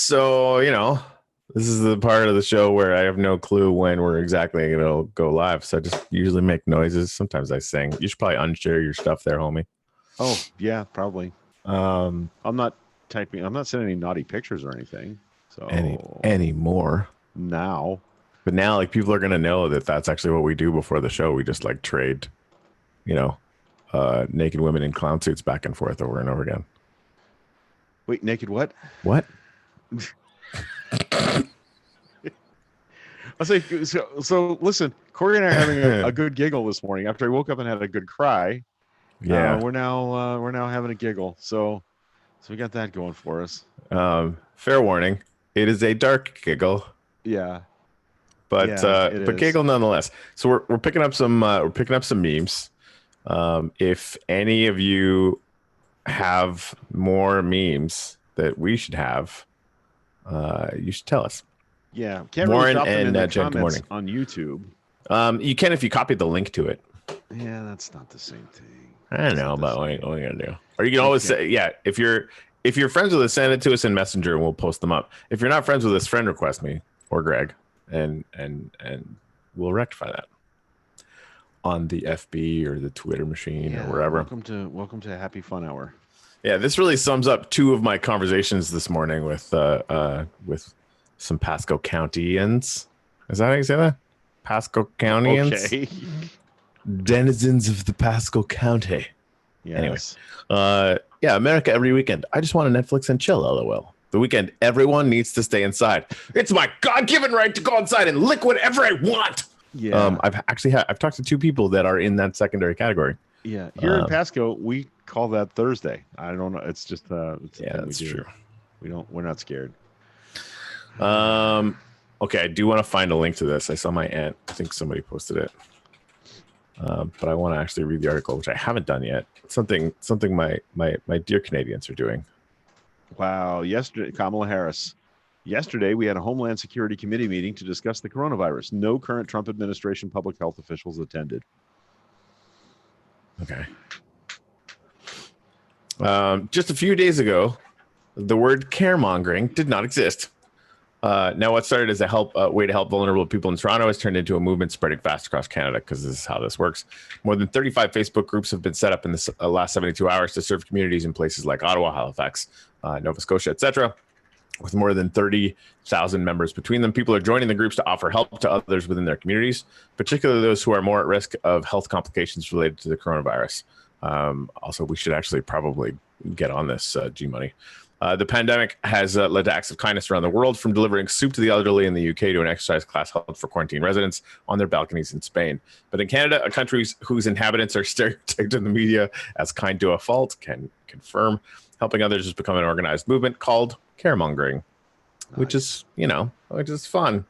So, this is the part of the show where I have no clue when we're exactly going to go live. So I just usually make noises. Sometimes I sing. You should probably unshare your stuff there, homie. Oh, yeah, probably. I'm not typing. I'm not sending any naughty pictures or anything. So anymore. Now. But now, like, people are going to know that that's actually what we do before the show. We just, like, trade, naked women in clown suits back and forth over and over again. Wait, naked what? What? I'll say so. Listen, Corey and I are having a good giggle this morning after I woke up and had a good cry. Yeah, we're now having a giggle. So we got that going for us. Fair warning, it is a dark giggle. Yeah, but giggle nonetheless. So we're picking up some memes. If any of you have more memes that we should have, you should tell us. Yeah, can't Warren really drop them in the Jen, comments on YouTube. You can if you copy the link to it. Yeah, that's not the same thing. I don't know about what you're gonna do. Or you can always say, yeah, if you're friends with us, send it to us in Messenger and we'll post them up. If you're not friends with us, friend request me or Greg, and we'll rectify that on the FB or the Twitter machine or wherever. Welcome to Happy Fun Hour. Yeah, this really sums up two of my conversations this morning with some Pasco Countyans. Is that how you say that? Pasco Countyans? Okay. Denizens of the Pasco County. Yes. Anyway, America every weekend. I just want to Netflix and chill, LOL. The weekend, everyone needs to stay inside. It's my God-given right to go outside and lick whatever I want. Yeah. I've talked to two people that are in that secondary category. Yeah. Here in Pasco, we call that Thursday. I don't know. It's just that's true. We're not scared. Okay, I do want to find a link to this. I saw my aunt. I think somebody posted it. But I want to actually read the article, which I haven't done yet. Something my dear Canadians are doing. Wow. Yesterday, Kamala Harris. Yesterday, we had a Homeland Security Committee meeting to discuss the coronavirus. No current Trump administration public health officials attended. Okay. Just a few days ago, the word caremongering did not exist. Now, what started as a way to help vulnerable people in Toronto has turned into a movement spreading fast across Canada, because this is how this works. More than 35 Facebook groups have been set up in the last 72 hours to serve communities in places like Ottawa, Halifax, Nova Scotia, etc. With more than 30,000 members between them, people are joining the groups to offer help to others within their communities, particularly those who are more at risk of health complications related to the coronavirus. Also, we should actually probably get on this, G-Money. The pandemic has led to acts of kindness around the world, from delivering soup to the elderly in the UK to an exercise class held for quarantine residents on their balconies in Spain. But in Canada, a country whose inhabitants are stereotyped in the media as kind to a fault, can confirm helping others has become an organized movement called caremongering, which is fun.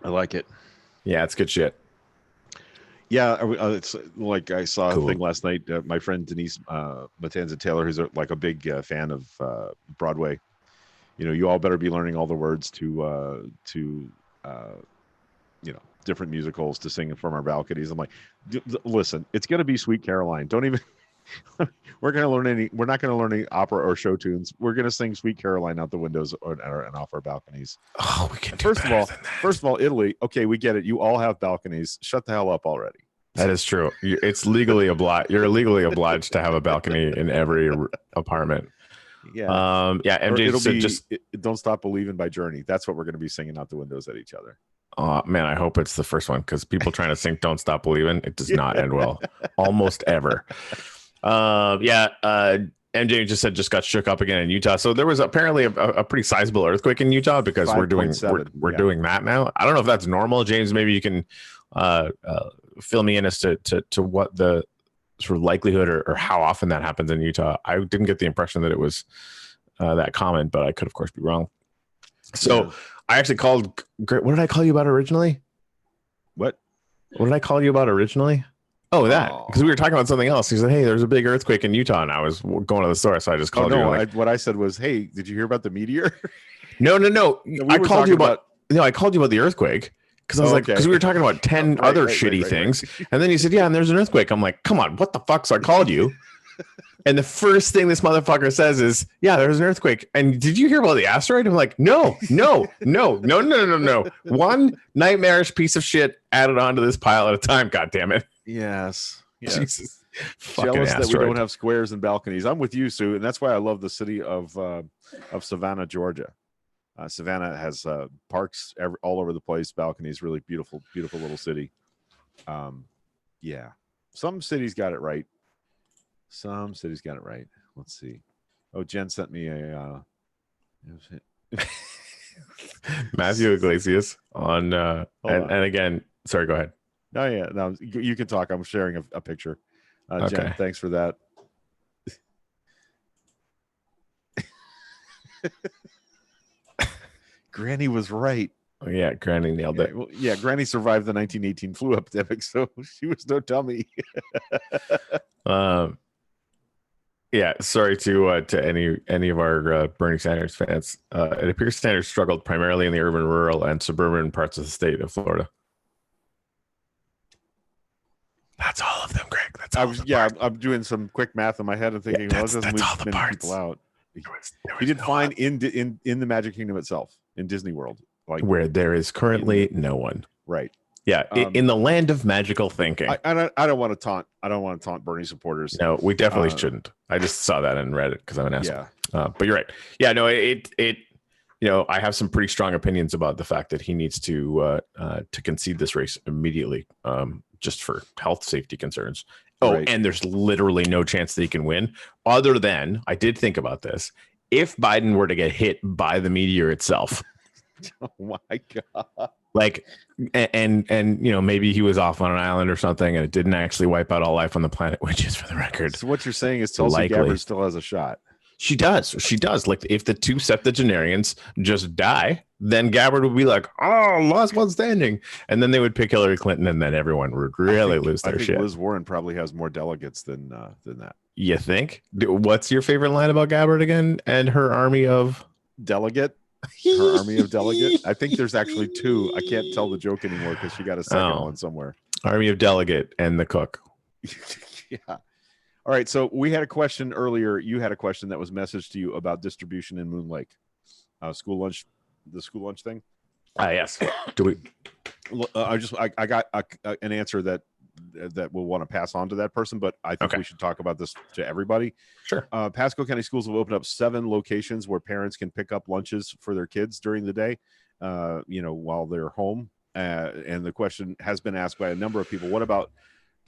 I like it. Yeah, it's good shit. Yeah, it's like I saw a thing last night. My friend Denise Matanza Taylor, who's a big fan of Broadway. You all better be learning all the words to different musicals to sing from our balconies. I'm like, listen, it's gonna be Sweet Caroline. Don't even. We're not going to learn any opera or show tunes. We're going to sing Sweet Caroline out the windows and off our balconies. Oh, we can do better than that. First of all, Italy. Okay, we get it. You all have balconies. Shut the hell up already. That is true. It's legally obliged. You're legally obliged to have a balcony in every apartment. Yeah. MJ Don't Stop Believing by Journey. That's what we're going to be singing out the windows at each other. Oh man, I hope it's the first one, because people trying to sing Don't Stop Believing, it does not end well. Almost ever. MJ just got shook up again in Utah. So there was apparently a pretty sizable earthquake in Utah, because we're doing that now. I don't know if that's normal. James, maybe you can fill me in as to what the sort of likelihood or how often that happens in Utah. I didn't get the impression that it was that common, but I could of course be wrong. So I actually called. What did I call you about originally? What did I call you about originally? Oh, that, because we were talking about something else. He said, "Hey, there's a big earthquake in Utah," and I was going to the store, so I just called you. What I said was, "Hey, did you hear about the meteor?" No. I called you about the earthquake, because I was because we were talking about 10 other shitty things, and then you said, "Yeah, and there's an earthquake." I'm like, "Come on, what the fuck?" So I called you, And the first thing this motherfucker says is, yeah, there was an earthquake. And did you hear about the asteroid? I'm like, no. One nightmarish piece of shit added onto this pile at a time. God damn it. Yes. Jesus. Fucking Jealous that we asteroid. don't have squares and balconies. I'm with you, Sue, and that's why I love the city of Savannah, Georgia. Savannah has parks all over the place, balconies, really beautiful little city. Yeah, some cities got it right. Let's see. Oh, Jen sent me a Matthew Iglesias on and again, sorry, go ahead. Oh yeah, no, you can talk. I'm sharing a picture. Okay. Jen, thanks for that. Granny was right. Oh, yeah, Granny nailed it. Well, yeah, Granny survived the 1918 flu epidemic, so she was no dummy. Yeah, sorry to any of our Bernie Sanders fans. It appears Sanders struggled primarily in the urban, rural, and suburban parts of the state of Florida. That's all of them, Greg. That's all. I'm doing some quick math in my head and thinking, well, it doesn't leave many people out. He did fine in the Magic Kingdom itself, in Disney World, like where there is currently no one. Right. Yeah, in the land of magical thinking. I don't want to taunt Bernie supporters. No, we definitely shouldn't. I just saw that and read it because I'm an asshole. Yeah. But you're right. Yeah, no, I have some pretty strong opinions about the fact that he needs to concede this race immediately, just for health safety concerns. Oh, right. And there's literally no chance that he can win, other than, I did think about this, if Biden were to get hit by the meteor itself. Oh my God. Like, and maybe he was off on an island or something and it didn't actually wipe out all life on the planet, which is, for the record. So what you're saying is Tulsi Gabbard still has a shot. She does. Like, if the two septuagenarians just die, then Gabbard would be like, oh, last one standing. And then they would pick Hillary Clinton, and then everyone would really lose their shit. Liz Warren probably has more delegates than that. You think? What's your favorite line about Gabbard again and her army of delegate? Her army of delegate? I think there's actually two. I can't tell the joke anymore because she got a second one somewhere. Army of delegate and the cook. Yeah. All right, so we had a question earlier. You had a question that was messaged to you about distribution in Moon Lake, the school lunch thing. Yes. Do we? I got an answer that we'll want to pass on to that person, but I think we should talk about this to everybody. Sure. Pasco County Schools have opened up 7 locations where parents can pick up lunches for their kids during the day, while they're home. And the question has been asked by a number of people: what about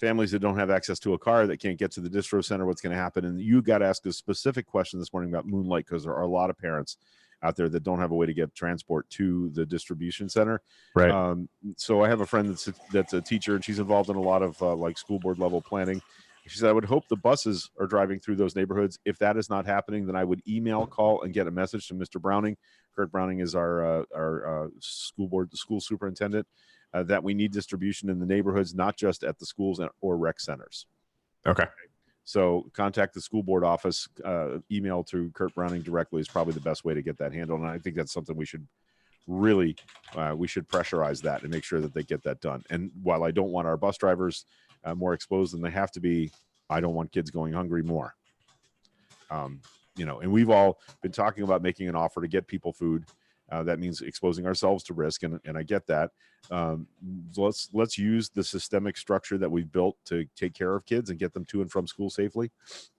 families that don't have access to a car, that can't get to the distro center? What's going to happen? And you got asked a specific question this morning about Moon Lake, because there are a lot of parents out there that don't have a way to get transport to the distribution center. Right. So I have a friend that's a teacher, and she's involved in a lot of like school board level planning. She said, I would hope the buses are driving through those neighborhoods. If that is not happening, then I would email, call, and get a message to Mr. Browning. Kurt Browning is our school superintendent. That we need distribution in the neighborhoods, not just at the schools or rec centers. Okay. So contact the school board office. Email to Kurt Browning directly is probably the best way to get that handled. And I think that's something we should really pressurize that and make sure that they get that done. And while I don't want our bus drivers more exposed than they have to be, I don't want kids going hungry more. And we've all been talking about making an offer to get people food. That means exposing ourselves to risk, and I get that. Let's use the systemic structure that we've built to take care of kids and get them to and from school safely,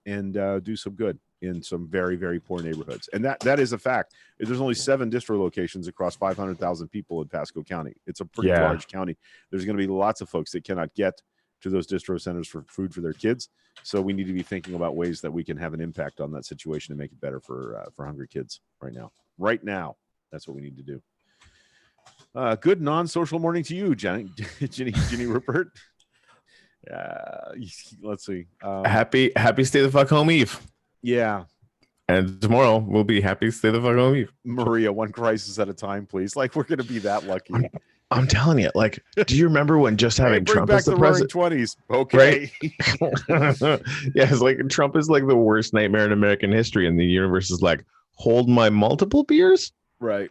and do some good in some very, very poor neighborhoods. And that is a fact. There's only 7 distro locations across 500,000 people in Pasco County. It's a pretty large county. There's going to be lots of folks that cannot get to those distro centers for food for their kids. So we need to be thinking about ways that we can have an impact on that situation and make it better for hungry kids right now. Right now. That's what we need to do. Good non-social morning to you, Ginny Rupert. Let's see. Happy stay the fuck home Eve. Yeah. And tomorrow we'll be happy stay the fuck home Eve. Maria, one crisis at a time, please. Like, we're going to be that lucky. I'm telling you, like, do you remember when just having Trump as the president? 20s. Okay. Right? Yeah, it's like Trump is like the worst nightmare in American history, and the universe is like, hold my multiple beers? Right.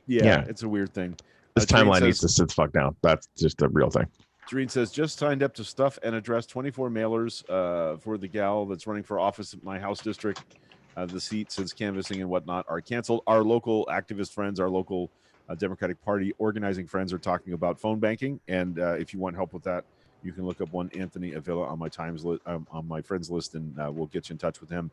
Yeah, it's a weird thing. This timeline needs to sit the fuck down. That's just a real thing. Doreen says, just signed up to stuff and address 24 mailers for the gal that's running for office at my house district. The seat, since canvassing and whatnot, are canceled. Our local activist friends, our local Democratic Party organizing friends are talking about phone banking. And if you want help with that, you can look up one Anthony Avila on my on my friends list, and we'll get you in touch with him.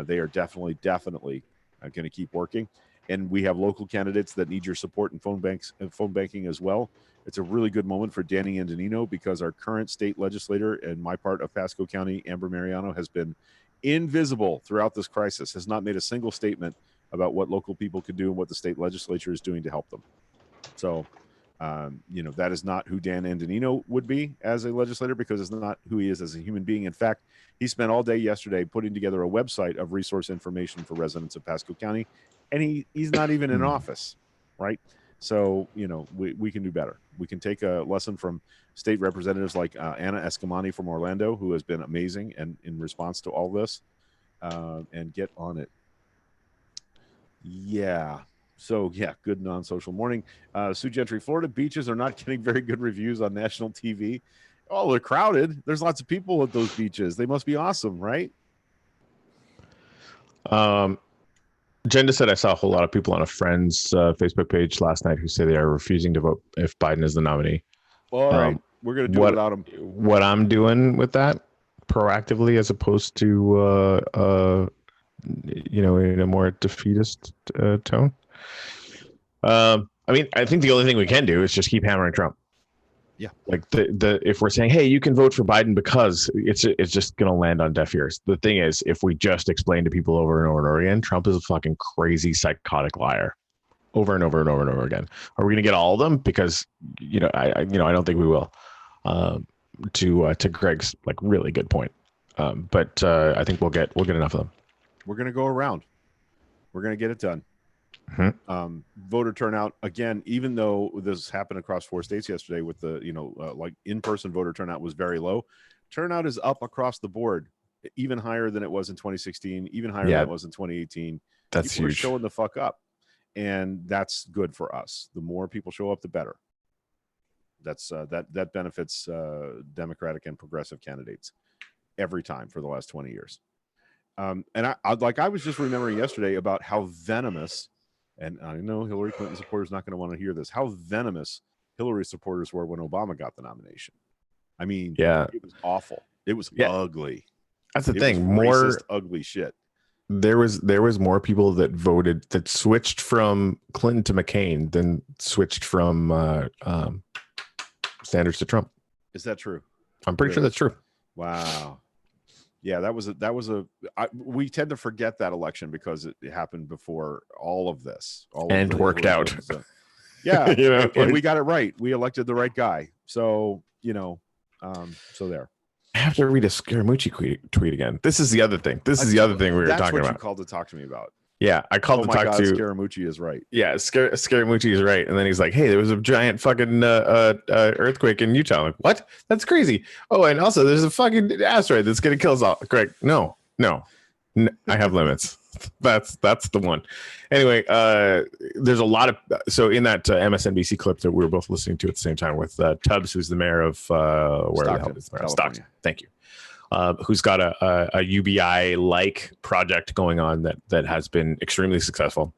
They are definitely going to keep working. And we have local candidates that need your support in phone banking as well. It's a really good moment for Danny Antonino because our current state legislator in my part of Pasco County, Amber Mariano, has been invisible throughout this crisis, has not made a single statement about what local people can do and what the state legislature is doing to help them. So, that is not who Dan Antonino would be as a legislator, because it's not who he is as a human being. In fact, he spent all day yesterday putting together a website of resource information for residents of Pasco County, and he's not even in office, right? So, we can do better. We can take a lesson from state representatives like Anna Escamani from Orlando, who has been amazing and in response to all this, and get on it. Yeah. So, good non-social morning. Sue Gentry, Florida beaches are not getting very good reviews on national TV. Oh, they're crowded. There's lots of people at those beaches. They must be awesome, right? Jen said I saw a whole lot of people on a friend's Facebook page last night who say they are refusing to vote if Biden is the nominee. All right. We're going to do it without him. What I'm doing with that proactively, as opposed to, in a more defeatist tone. I think the only thing we can do is just keep hammering Trump. Yeah. Like if we're saying, hey, you can vote for Biden because it's just going to land on deaf ears. The thing is, if we just explain to people over and over and over again, Trump is a fucking crazy, psychotic liar over and over and over and over again. Are we going to get all of them? Because, I don't think we will, to Greg's really good point. But I think we'll get enough of them. We're going to go around. We're going to get it done. Mm-hmm. Voter turnout, again, even though this happened across 4 states yesterday with the in-person voter turnout was very low, turnout is up across the board, even higher than it was in 2016, even higher than it was in 2018. That's people huge. Are showing the fuck up, and that's good for us. The more people show up, the better. That's that benefits Democratic and progressive candidates every time for the last 20 years. And I was just remembering yesterday about how venomous, and I know Hillary Clinton supporters not going to want to hear this, how venomous Hillary supporters were when Obama got the nomination. I mean, it was awful. It was ugly. That's the thing. More ugly shit. There was more people that voted that switched from Clinton to McCain than switched from Sanders to Trump. Is that true? I'm pretty sure that's true. Wow. Yeah, we tend to forget that election because it happened before all of this. Worked out. Yeah. and we got it right. We elected the right guy. So, so there. I have to read a Scaramucci tweet again. This is the other thing. This is the other thing we were talking about. That's what you called to talk to me about. Yeah, I called to talk to Scaramucci is right. Yeah, Scaramucci is right. And then he's like, hey, there was a giant fucking earthquake in Utah. I'm like, what? That's crazy. Oh, and also there's a fucking asteroid that's going to kill us all. Greg, no, I have limits. That's the one. Anyway, there's a lot of, so in that MSNBC clip that we were both listening to at the same time with Tubbs, who's the mayor of Stockton. Thank you. Who's got a UBI-like project going on that has been extremely successful.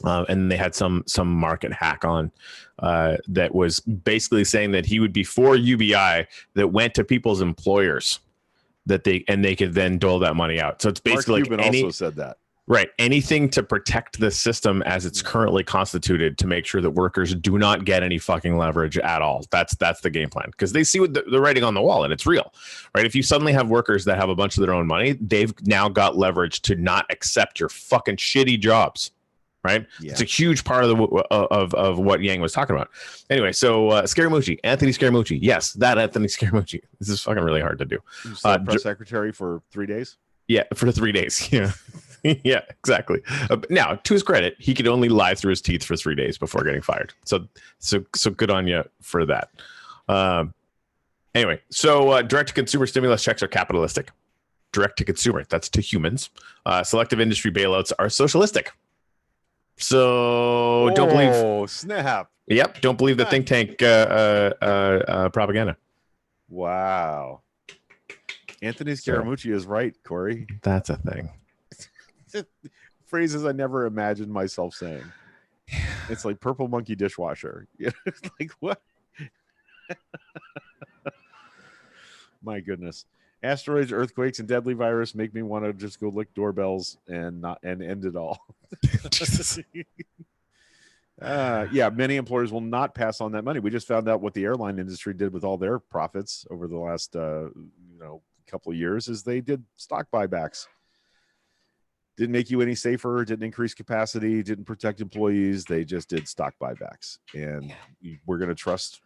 And they had some market hack on that was basically saying that he would be for UBI that went to people's employers that they could then dole that money out. So it's basically Mark Cuban also said that. Right. Anything to protect the system as it's currently constituted to make sure that workers do not get any fucking leverage at all. That's the game plan, because they see what the writing on the wall and it's real, right? If you suddenly have workers that have a bunch of their own money, they've now got leverage to not accept your fucking shitty jobs, right? Yeah. It's a huge part of of what Yang was talking about. Anyway, so Scaramucci, Anthony Scaramucci. Yes, that Anthony Scaramucci. This is fucking really hard to do. Press secretary for 3 days? Yeah, for 3 days. Yeah. Yeah, exactly. Now, to his credit, he could only lie through his teeth for 3 days before getting fired. So good on you for that. Anyway, so direct-to-consumer stimulus checks are capitalistic. Direct-to-consumer, that's to humans. Selective industry bailouts are socialistic. So don't believe. Oh, snap. Yep, don't believe the think tank propaganda. Wow. Anthony Scaramucci is right, Corey. That's a thing. Phrases I never imagined myself saying. It's like purple monkey dishwasher. It's like, what? My goodness. Asteroids, earthquakes, and deadly virus make me want to just go lick doorbells and end it all. Yeah, many employers will not pass on that money. We just found out what the airline industry did with all their profits over the last couple of years is they did stock buybacks. Didn't make you any safer, didn't increase capacity, didn't protect employees. They just did stock buybacks. And we're going to trust.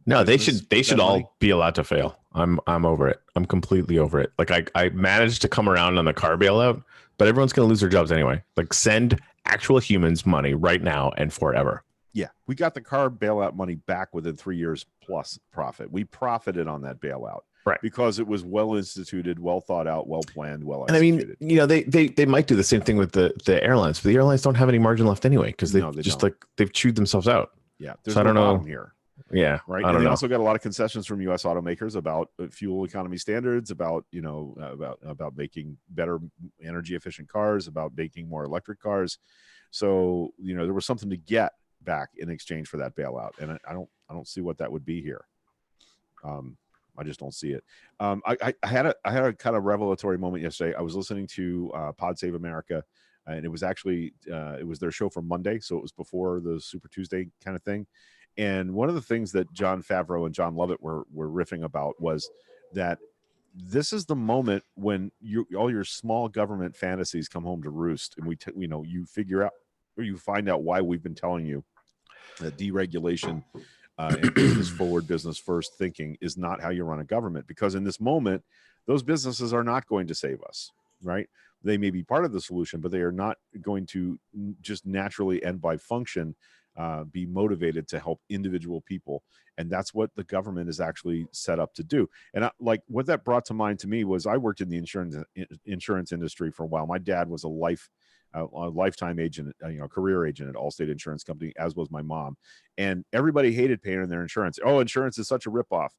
No, they should all be allowed to fail. I'm over it. I'm completely over it. Like I managed to come around on the car bailout, but everyone's going to lose their jobs anyway. Like send actual humans money right now and forever. Yeah, we got the car bailout money back within 3 years plus profit. We profited on that bailout. Right. Because it was well instituted, well thought out, well planned, well executed. And I mean, they might do the same thing with the airlines, but the airlines don't have any margin left anyway because they've chewed themselves out. Yeah, there's so I don't know here. Yeah, right. And they also got a lot of concessions from U.S. automakers about fuel economy standards, about making better energy efficient cars, about making more electric cars. So there was something to get back in exchange for that bailout, and I don't see what that would be here. I just don't see it. I had a kind of revelatory moment yesterday. I was listening to Pod Save America, and it was actually it was their show for Monday, so it was before the Super Tuesday kind of thing. And one of the things that Jon Favreau and John Lovett were riffing about was that this is the moment when all your small government fantasies come home to roost, and you figure out or you find out why we've been telling you that deregulation and business forward, business first thinking is not how you run a government, because in this moment, those businesses are not going to save us, right? They may be part of the solution, but they are not going to just naturally and by function be motivated to help individual people. And that's what the government is actually set up to do. And what that brought to mind to me was I worked in the insurance industry for a while. My dad was a lifetime agent, career agent at Allstate Insurance Company, as was my mom. And everybody hated paying their insurance. Oh, insurance is such a ripoff.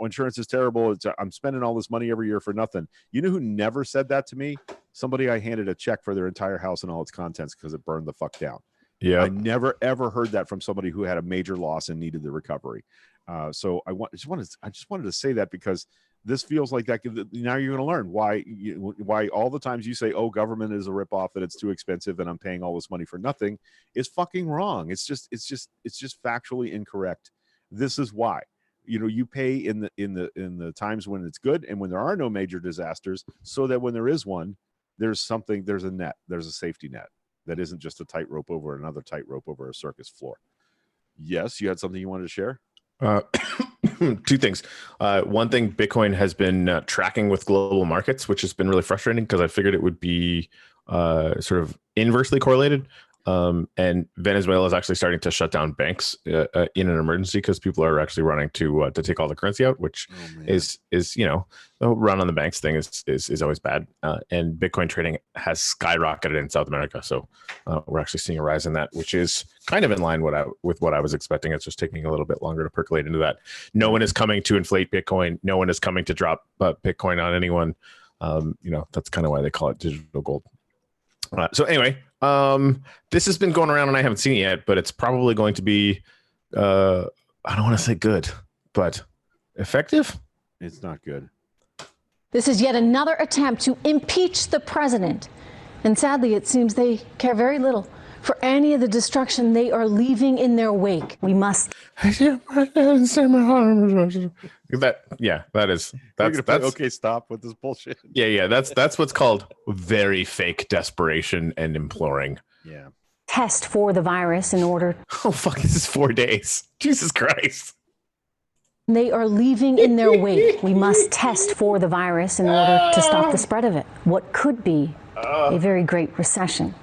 Insurance is terrible. I'm spending all this money every year for nothing. You know who never said that to me? Somebody I handed a check for their entire house and all its contents because it burned the fuck down. Yeah, I never ever heard that from somebody who had a major loss and needed the recovery. So I just wanted to say that because this feels like that. Now you're going to learn why all the times you say, "Oh, government is a ripoff and it's too expensive and I'm paying all this money for nothing," is fucking wrong. It's just factually incorrect. This is why. You pay in the times when it's good and when there are no major disasters, so that when there is one, there's a net, there's a safety net that isn't just a tightrope over another tightrope over a circus floor. Yes, you had something you wanted to share? Two things. One thing, Bitcoin has been tracking with global markets, which has been really frustrating because I figured it would be sort of inversely correlated. And Venezuela is actually starting to shut down banks in an emergency because people are actually running to take all the currency out, which is the run on the banks thing is always bad. And Bitcoin trading has skyrocketed in South America, so we're actually seeing a rise in that, which is kind of in line with what I was expecting. It's just taking a little bit longer to percolate into that. No one is coming to inflate Bitcoin. No one is coming to drop Bitcoin on anyone. That's kind of why they call it digital gold. So anyway, this has been going around and I haven't seen it yet, but it's probably going to be, I don't want to say good, but effective. It's not good. This is yet another attempt to impeach the president. And sadly, it seems they care very little for any of the destruction they are leaving in their wake. We must. That's okay. Stop with this bullshit. Yeah. That's what's called very fake desperation and imploring. Yeah. Test for the virus in order. Oh, fuck. This is 4 days. Jesus Christ. They are leaving in their wake. We must test for the virus in order to stop the spread of it. What could be a very great recession.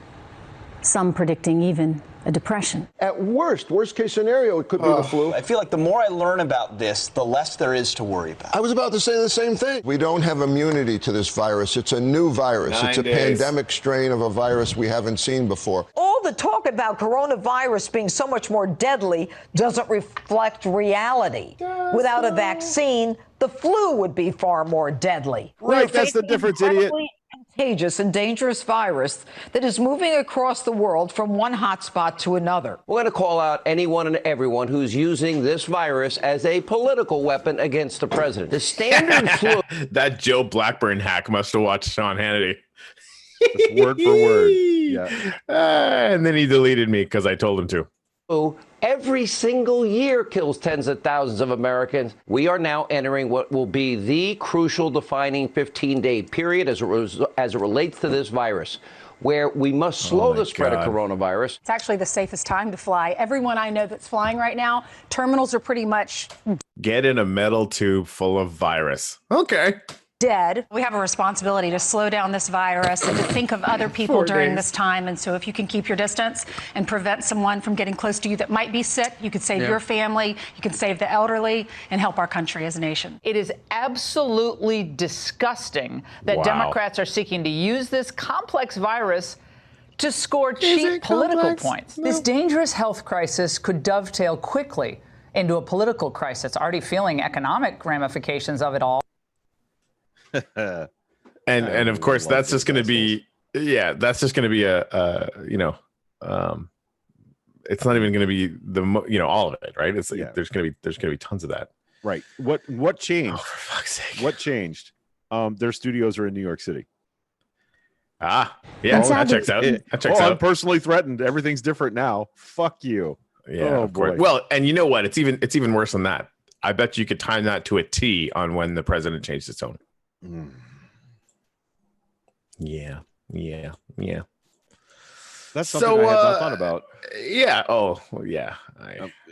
Some predicting even a depression. At worst case scenario, it could be the flu. I feel like the more I learn about this, the less there is to worry about. I was about to say the same thing. We don't have immunity to this virus. It's a new virus. It's a pandemic strain of a virus we haven't seen before. All the talk about coronavirus being so much more deadly doesn't reflect reality. Without a vaccine, the flu would be far more deadly. Right, that's the difference, idiot. Contagious and dangerous virus that is moving across the world from one hotspot to another. We're going to call out anyone and everyone who's using this virus as a political weapon against the president. The standard flu. That Joe Blackburn hack must have watched Sean Hannity. Just word for word. Yeah. And then he deleted me because I told him to. Every single year kills tens of thousands of Americans. We are now entering what will be the crucial defining 15-day period as it relates to this virus, where we must slow the spread of coronavirus. It's actually the safest time to fly. Everyone I know that's flying right now, terminals are pretty much Get in a metal tube full of virus. Okay. dead. We have a responsibility to slow down this virus and to think of other people 4 during days. this time. And so if you can keep your distance and prevent someone from getting close to you that might be sick, you could save your family, you can save the elderly, and help our country as a nation. It is absolutely disgusting that Wow. Democrats are seeking to use this complex virus to score cheap political complex? points. No. This dangerous health crisis could dovetail quickly into a political crisis, already feeling economic ramifications of it all. And of course that's just going to be that's just going to be a it's not even going to be all of it, right? It's like, there's going to be tons of that. Right. What changed? Oh, for fuck's sake. What changed? Their studios are in New York City. That checks out. That checks I'm out. personally threatened. Everything's different now. Fuck you. Yeah, Oh, of course. boy. Well, and you know what? It's even worse than that. I bet you could time that to a T on when the president changed his tone. Mm. Yeah. That's something I had not thought about. Yeah. Oh, well, yeah.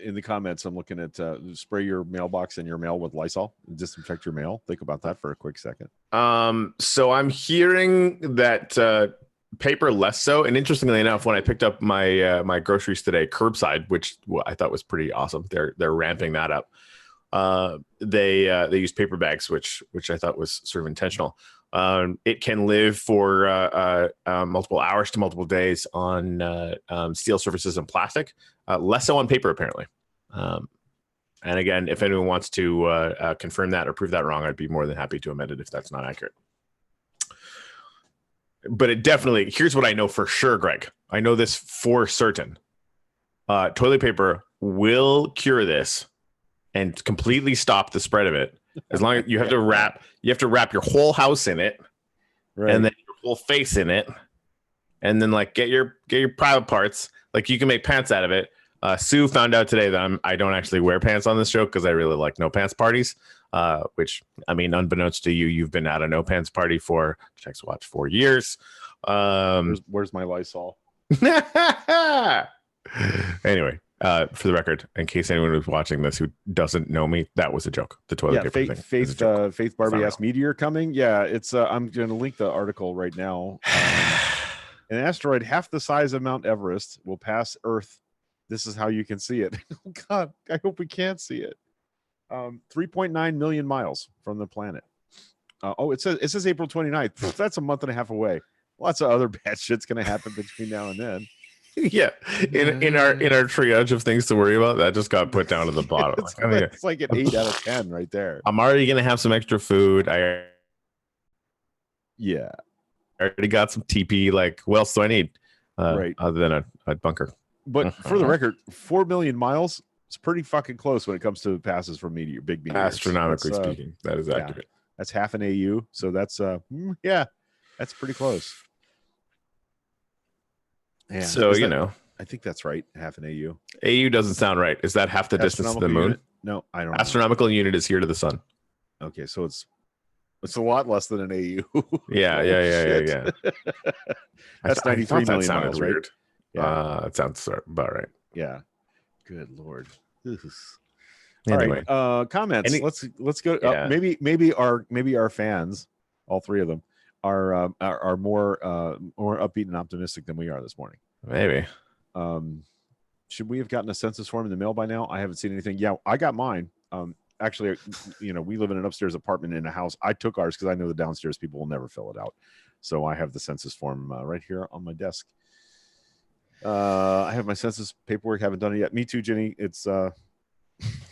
In the comments, I'm looking at spray your mailbox and your mail with Lysol and disinfect your mail. Think about that for a quick second. So I'm hearing that paper less so. And interestingly enough, when I picked up my groceries today, curbside, which I thought was pretty awesome, they're ramping that up. They use paper bags, which I thought was sort of intentional. It can live for multiple hours to multiple days on steel surfaces and plastic, less so on paper, apparently. And again, if anyone wants to confirm that or prove that wrong, I'd be more than happy to amend it if that's not accurate. But it definitely, here's what I know for sure, Greg. I know this for certain. Toilet paper will cure this and completely stop the spread of it. As long as you have to wrap your whole house in it, Right. and then your whole face in it, and then like get your private parts. Like you can make pants out of it. Sue found out today that I don't actually wear pants on this show because I really like no pants parties. Which I mean, unbeknownst to you, you've been at a no pants party for checks watch 4 years. Where's my Lysol? Anyway. For the record, in case anyone was watching this who doesn't know me, that was a joke. The toilet paper thing. Faith Barbie asked Meteor coming. Yeah, it's. I'm going to link the article right now. An asteroid half the size of Mount Everest will pass Earth. This is how you can see it. Oh God, I hope we can't see it. 3.9 million miles from the planet. It says April 29th. That's a month and a half away. Lots of other bad shit's going to happen between now and then. Yeah, in our triage of things to worry about, that just got put down to the bottom. It's like an 8 out of 10 right there. I'm already gonna have some extra food. I already got some TP. Like, what else do I need? Right. Other than a bunker. But for the record, 4 million miles is pretty fucking close when it comes to passes from big meteors. Astronomically speaking, that is accurate. That's half an AU, so that's that's pretty close. Yeah, so I think that's right. Half an AU. AU doesn't sound right. Is that half the distance to the moon? Unit? No, I don't know. Astronomical unit is here to the sun. Okay, so it's a lot less than an AU. Yeah. That's 93 million miles, right? Weird. Yeah, that sounds about right. Yeah. Good Lord. Anyway. All right. Comments. Let's go. Yeah. Maybe our fans, all three of them, are more upbeat and optimistic than we are this morning. Maybe. Should we have gotten a census form in the mail by now? I haven't seen anything. Yeah, I got mine. Actually, we live in an upstairs apartment in a house. I took ours because I know the downstairs people will never fill it out. So I have the census form right here on my desk. I have my census paperwork. Haven't done it yet. Me too, Jenny. It's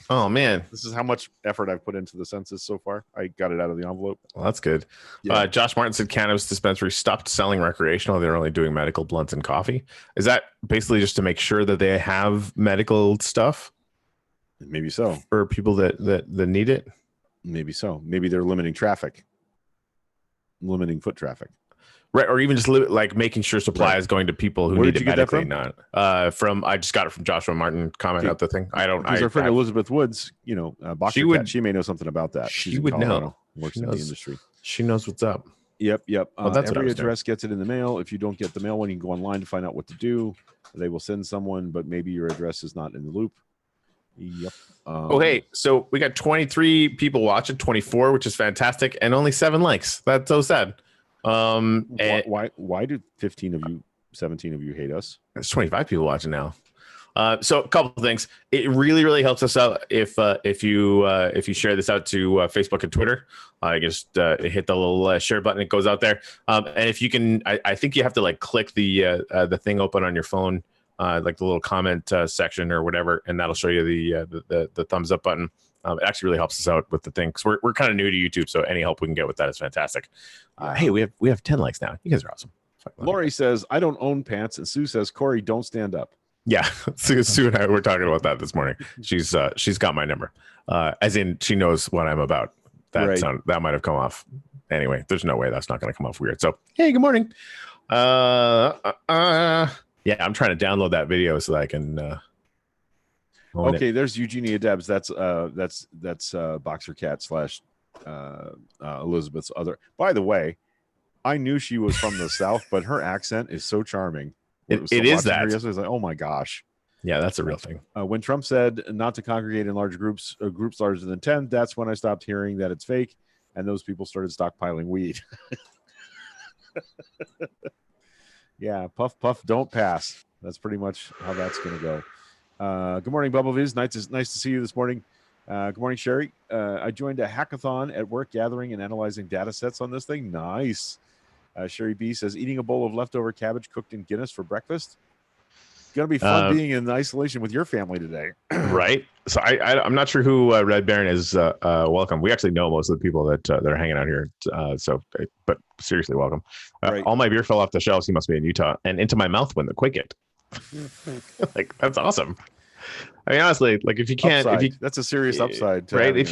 Oh man, this is how much effort I've put into the census so far. I got it out of the envelope. well, that's good. Yeah. Josh Martin said cannabis dispensaries stopped selling recreational. They're only doing medical, blunts, and coffee. Is that basically just to make sure that they have medical stuff? Maybe so. For people that need it? Maybe so. Maybe they're limiting traffic. Limiting foot traffic. Right, or even just like making sure supply is going to people who Where need did it you get that medically, not from. I just got it from Joshua Martin. Comment out the thing. I don't. Because our friend Elizabeth Woods, Boxer Cat, she may know something about that. She would know. Works in the industry. She knows what's up. Yep. Well, that's every address gets it in the mail. If you don't get the mail one, you can go online to find out what to do. They will send someone, but maybe your address is not in the loop. Yep. Hey, so we got 23 people watching, 24, which is fantastic, and only 7 likes. That's so sad. Why do 15 of you, 17 of you hate us? There's 25 people watching now. So a couple of things. It really, really helps us out if you share this out to Facebook and Twitter. Just hit the little share button. It goes out there. And if you can, I think you have to like click the thing open on your phone, like the little comment section or whatever, and that'll show you the thumbs up button. It actually really helps us out with the thing because we're kind of new to YouTube, so any help we can get with that is fantastic. Hey, we have 10 likes now. You guys are awesome. Lori says, I don't own pants, and Sue says, Corey, don't stand up. Yeah, Sue and I were talking about that this morning. She's got my number, as in she knows what I'm about. That might have come off. Anyway, there's no way that's not going to come off weird. So hey, good morning. Yeah, I'm trying to download that video so that I can. Okay, there's Eugenia Debs. That's Boxer Cat / Elizabeth's other. By the way, I knew she was from the South, but her accent is so charming. It is that. I was like, oh my gosh. Yeah, that's a real thing. When Trump said not to congregate in large groups, groups larger than 10, that's when I stopped hearing that it's fake, and those people started stockpiling weed. Yeah, puff, puff, don't pass. That's pretty much how that's going to go. Good morning, Bumblebees. Nice to see you this morning. Good morning, Sherry. I joined a hackathon at work, gathering and analyzing data sets on this thing. Nice. Sherry B says, eating a bowl of leftover cabbage cooked in Guinness for breakfast. It's going to be fun being in isolation with your family today. Right. So I'm not sure who Red Baron is. Welcome. We actually know most of the people that are hanging out here. But seriously, welcome. Right. All my beer fell off the shelves. He must be in Utah and into my mouth when the quake hit. Like, that's awesome. I mean, honestly, like if you can't, that's a serious upside, right? If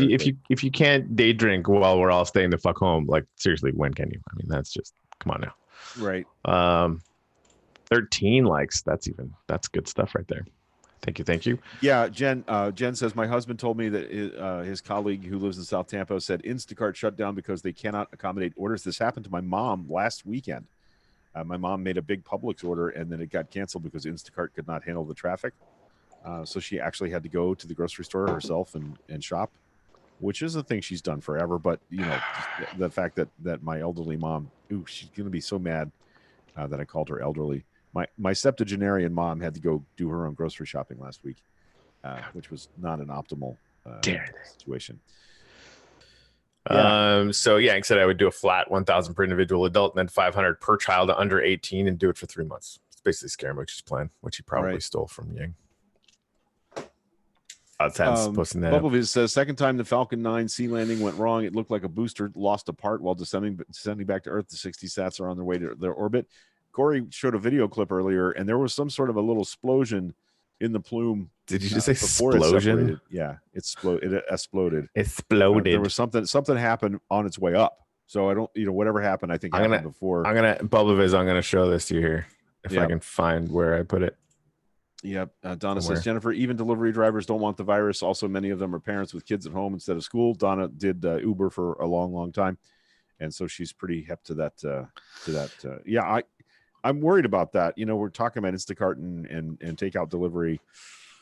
you can't day drink while we're all staying the fuck home, like seriously, when can you? I mean, that's just, come on now. Right. 13 likes. That's good stuff right there. Thank you. Yeah, Jen says, my husband told me that his colleague who lives in South Tampa said Instacart shut down because they cannot accommodate orders. This happened to my mom last weekend. My mom made a big Publix order and then it got canceled because Instacart could not handle the traffic. So she actually had to go to the grocery store herself and shop, which is a thing she's done forever. But, the fact that my elderly mom, she's going to be so mad that I called her elderly. My septuagenarian mom had to go do her own grocery shopping last week, which was not an optimal situation. Yeah. So yeah, I said I would do a flat 1,000 per individual adult and then 500 per child under 18 and do it for 3 months. It's basically Scaramouche's plan, which he probably stole from Yang. Bumblebees says, second time the Falcon 9 sea landing went wrong. It looked like a booster lost a part while descending back to Earth. The 60 sats are on their way to their orbit. Corey showed a video clip earlier, and there was some sort of a little explosion in the plume. Did you just say explosion? Yeah, it exploded. Exploded. There was something happened on its way up. So I don't, whatever happened, I think happened before. I'm gonna show this to you here if I can find where I put it. Yep. Donna says, Jennifer, even delivery drivers don't want the virus. Also, many of them are parents with kids at home instead of school. Donna did Uber for a long, long time. And so she's pretty hip to that. Yeah, I'm worried about that. We're talking about Instacart and takeout delivery.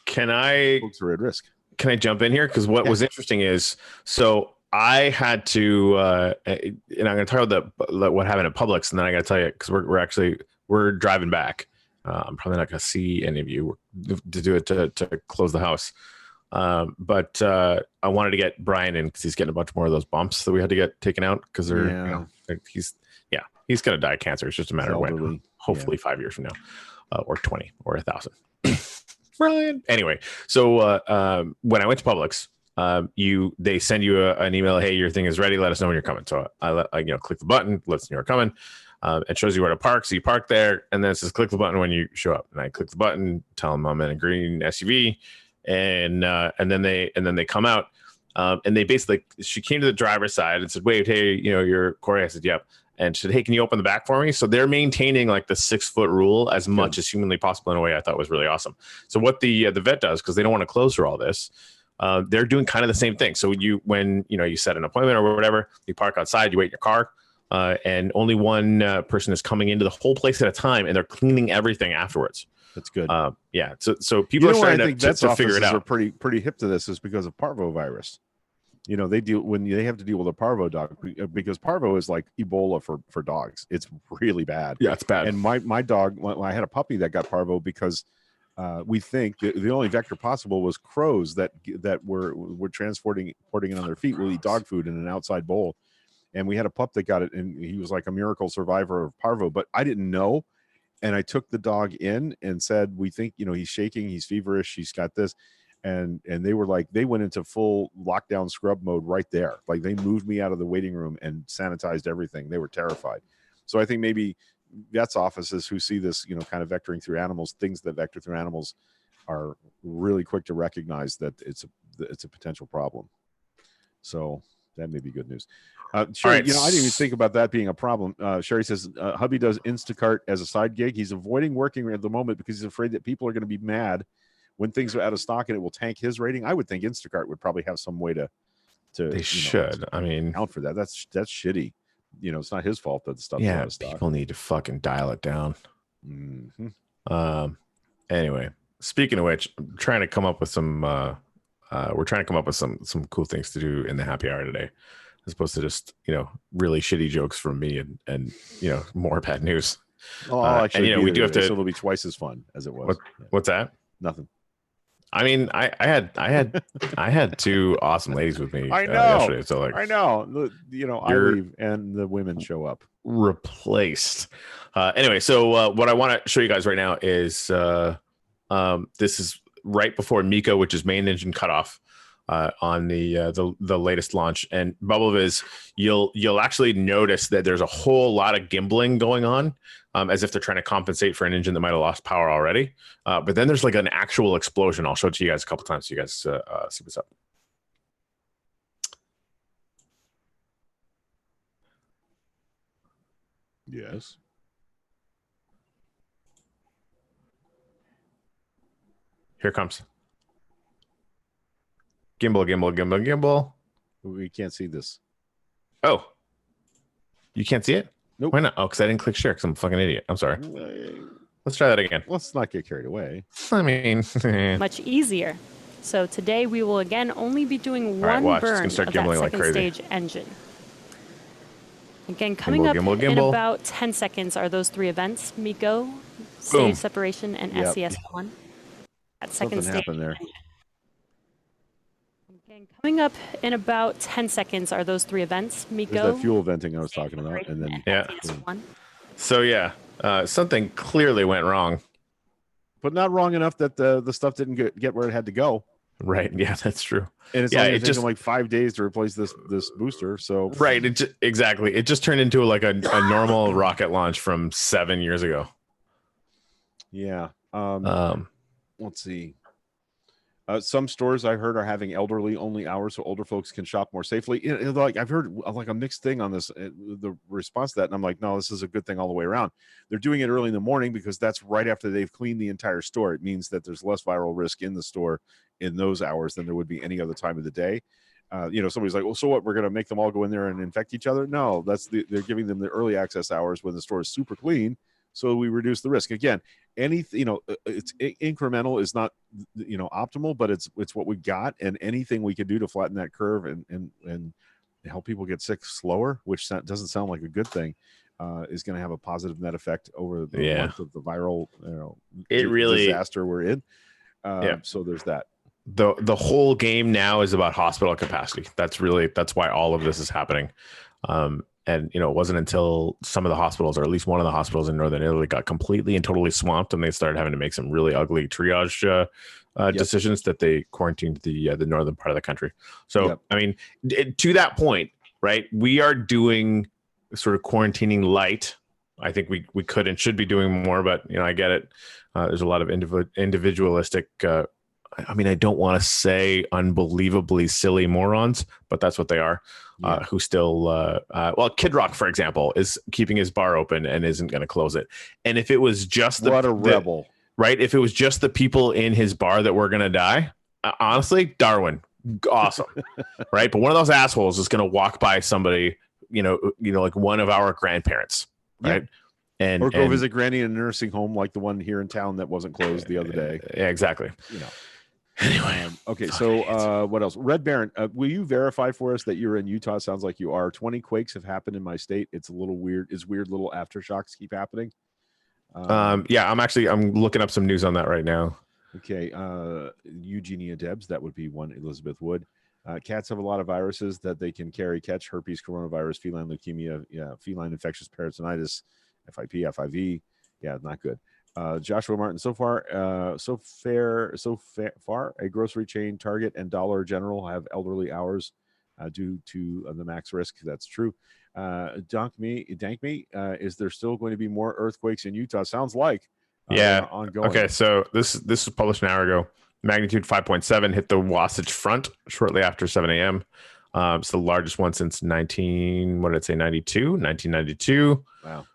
Folks are at risk. Can I jump in here? Because what was interesting is, so I had to, and I'm going to talk about what happened at Publix, and then I got to tell you, because we're driving back. I'm probably not going to see any of you to do it to close the house. But I wanted to get Brian in because he's getting a bunch more of those bumps that we had to get taken out because he's going to die of cancer. It's just a matter of when, hopefully 5 years from or 20 or 1,000. Brilliant. Anyway, so when I went to Publix, they send you an email. Hey, your thing is ready. Let us know when you're coming. So I click the button, lets me know you're coming. It shows you where to park. So you park there, and then it says click the button when you show up. And I click the button, tell them I'm in a green SUV, and then they come out. And they basically, she came to the driver's side and said, wait, hey, you're Corey. I said, yep. And she said, hey, can you open the back for me? So they're maintaining like the 6-foot rule as much as humanly possible in a way I thought was really awesome. So what the vet does, because they don't want to close through all this, they're doing kind of the same thing. So when you set an appointment or whatever, you park outside, you wait in your car, and only one person is coming into the whole place at a time, and they're cleaning everything afterwards. That's good. Yeah. So people are starting to figure it out. Are pretty hip to this is because of parvovirus. They have to deal with a parvo dog, because parvo is like Ebola for dogs. It's really bad. Yeah, it's bad. And my dog, I had a puppy that got parvo because we think the only vector possible was crows that were transporting it on their feet will eat dog food in an outside bowl. And we had a pup that got it, and he was like a miracle survivor of parvo, but I didn't know. And I took the dog in and said, we think, he's shaking, he's feverish, he's got this. And they were like, they went into full lockdown scrub mode right there. Like they moved me out of the waiting room and sanitized everything. They were terrified. So I think maybe vets' offices who see this, kind of vectoring through animals, things that vector through animals, are really quick to recognize that it's a potential problem. So that may be good news. Sherry, right. I didn't even think about that being a problem. Sherry says, hubby does Instacart as a side gig. He's avoiding working at the moment because he's afraid that people are going to be mad when things are out of stock and it will tank his rating. I would think Instacart would probably have some way to they should. I mean, account for that. That's shitty. It's not his fault that the stuff's out of stock. People need to fucking dial it down. Mm-hmm. Anyway, speaking of which, I'm trying to come up with some we're trying to come up with some cool things to do in the happy hour today, as opposed to just really shitty jokes from me and more bad news. Oh, actually, we do have to. So it'll be twice as fun as it was. What's that? Nothing. I mean, I had two awesome ladies with me. I know. Yesterday, so I know. I leave and the women show up. Replaced. Anyway, so what I want to show you guys right now is this is right before Miko, which is main engine cutoff on the latest launch. And BubbleViz, you'll actually notice that there's a whole lot of gimbling going on, as if they're trying to compensate for an engine that might have lost power already. But then there's like an actual explosion. I'll show it to you guys a couple times so you guys see what's up. Yes. Here it comes. Gimbal. We can't see this. Oh. You can't see it? Nope. Why not? Oh, because I didn't click share because I'm a fucking idiot. I'm sorry. Let's try that again. Let's not get carried away. I mean, much easier. So today we will again only be doing one burn of that second stage engine. Again, coming up in about 10 seconds are those three events: Miko, stage separation, and SES1. That second stage. Happened there. Again, coming up in about 10 seconds are those three events: Miko. There's that fuel venting I was talking about, and then SES1. So something clearly went wrong, but not wrong enough that the stuff didn't get where it had to go. Right. Yeah, that's true. And it's only taking like 5 days to replace this booster. So right. Exactly. It just turned into like a normal rocket launch from 7 years ago. Yeah. Let's see. Some stores I heard are having elderly only hours so older folks can shop more safely. Like I've heard like a mixed thing on this, the response to that. And I'm like, no, this is a good thing all the way around. They're doing it early in the morning because that's right after they've cleaned the entire store. It means that there's less viral risk in the store in those hours than there would be any other time of the day. Somebody's like, well, so what? We're going to make them all go in there and infect each other? No, they're giving them the early access hours when the store is super clean. So we reduce the risk. Again, it's incremental is not, optimal, but it's what we got, and anything we can do to flatten that curve and help people get sick slower, which doesn't sound like a good thing, is going to have a positive net effect over the month of the viral, disaster we're in. So there's that. The whole game now is about hospital capacity. That's why all of this is happening. And, it wasn't until some of the hospitals, or at least one of the hospitals in Northern Italy, got completely and totally swamped, and they started having to make some really ugly triage decisions, that they quarantined the northern part of the country. So, I mean, to that point, right, we are doing sort of quarantining light. I think we could and should be doing more, but, I get it. There's a lot of individualistic I don't want to say unbelievably silly morons, but that's what they are. Who still, Kid Rock, for example, is keeping his bar open and isn't going to close it. And if it was just what a rebel, right? If it was just the people in his bar that were going to die, honestly, Darwin, awesome, right? But one of those assholes is going to walk by somebody, like one of our grandparents, right? And or go visit Granny in a nursing home like the one here in town that wasn't closed the other day. Yeah, exactly. Anyway, okay. So, what else? Red Baron, will you verify for us that you're in Utah? Sounds like you are. 20 quakes have happened in my state. It's a little weird. It's weird. Little aftershocks keep happening. Yeah, I'm looking up some news on that right now. Okay. Eugenia Debs, that would be one. Elizabeth Wood. Cats have a lot of viruses that they can catch: herpes, coronavirus, feline leukemia, feline infectious peritonitis, FIP, FIV. Yeah, not good. Joshua Martin, so far, a grocery chain, Target, and Dollar General have elderly hours due to the max risk. That's true. Dank me, is there still going to be more earthquakes in Utah? Sounds like ongoing. Okay, so this was published an hour ago. Magnitude 5.7 hit the Wasatch Front shortly after 7 a.m. It's the largest one since 1992. Wow.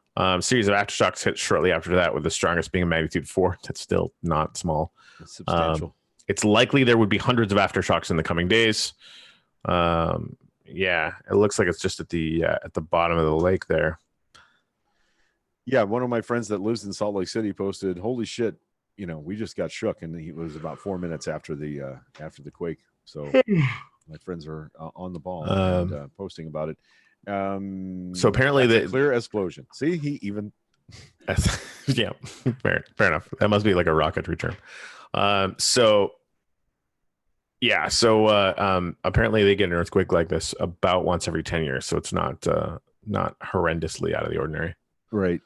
Series of aftershocks hit shortly after that, with the strongest being a magnitude 4. That's still not small. That's substantial. It's likely there would be hundreds of aftershocks in the coming days. It looks like it's just at the bottom of the lake there. Yeah, one of my friends that lives in Salt Lake City posted, "Holy shit, we just got shook," and it was about 4 minutes after the quake. So my friends are on the ball and posting about it. So apparently the clear explosion. See, he even yeah, fair enough. That must be like a rocketry term. Apparently they get an earthquake like this about once every 10 years, so it's not horrendously out of the ordinary. Right.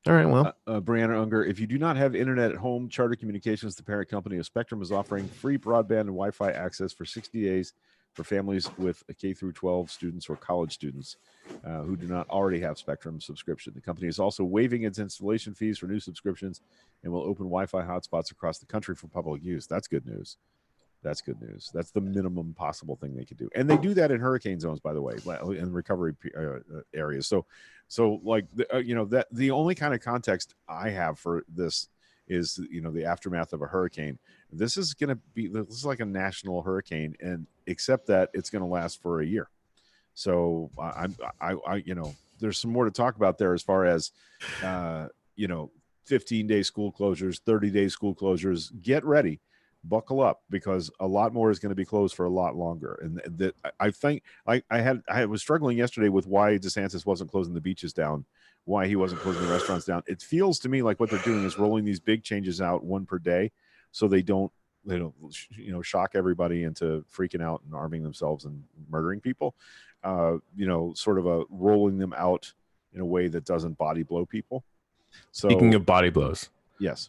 All right, well, Brianna Unger, if you do not have internet at home, Charter Communications, the parent company of Spectrum, is offering free broadband and Wi-Fi access for 60 days for families with K through 12 students or college students who do not already have Spectrum subscription. The company is also waiving its installation fees for new subscriptions and will open Wi-Fi hotspots across the country for public use. That's good news. That's good news. That's the minimum possible thing they could do. And they do that in hurricane zones, by the way, in recovery areas. So like, that the only kind of context I have for this is, the aftermath of a hurricane. This is like a national hurricane, and except that it's going to last for a year. So I there's some more to talk about there as far as, 15-day school closures, 30-day school closures. Get ready, buckle up, because a lot more is going to be closed for a lot longer. And that I think I was struggling yesterday with why DeSantis wasn't closing the beaches down, why he wasn't closing the restaurants down. It feels to me like what they're doing is rolling these big changes out one per day, so they don't shock everybody into freaking out and arming themselves and murdering people. Sort of a rolling them out in a way that doesn't body blow people. So, speaking of body blows, yes,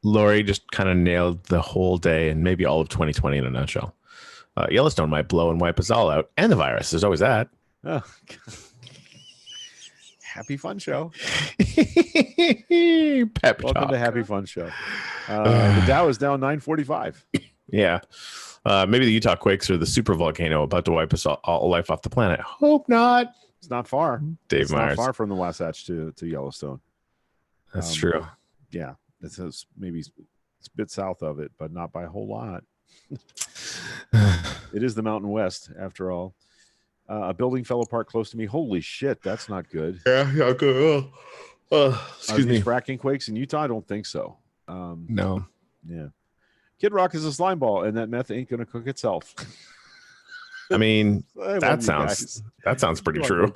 Lori just kind of nailed the whole day and maybe all of 2020 in a nutshell. Yellowstone might blow and wipe us all out, and the virus. There's always that. Oh, Happy Fun Show. Welcome to Happy Fun Show. The Dow is down 945. Yeah. Maybe the Utah quakes or the super volcano about to wipe us all life off the planet. Hope not. It's not far. Dave Myers. Not far from the Wasatch to Yellowstone. That's true. Yeah. It's maybe it's a bit south of it, but not by a whole lot. It is the Mountain West, after all. A building fell apart close to me. Holy shit, that's not good. Yeah, good. Excuse me. Fracking quakes in Utah? I don't think so. No. Yeah. Kid Rock is a slime ball, and that meth ain't gonna cook itself. I mean, that sounds pretty true.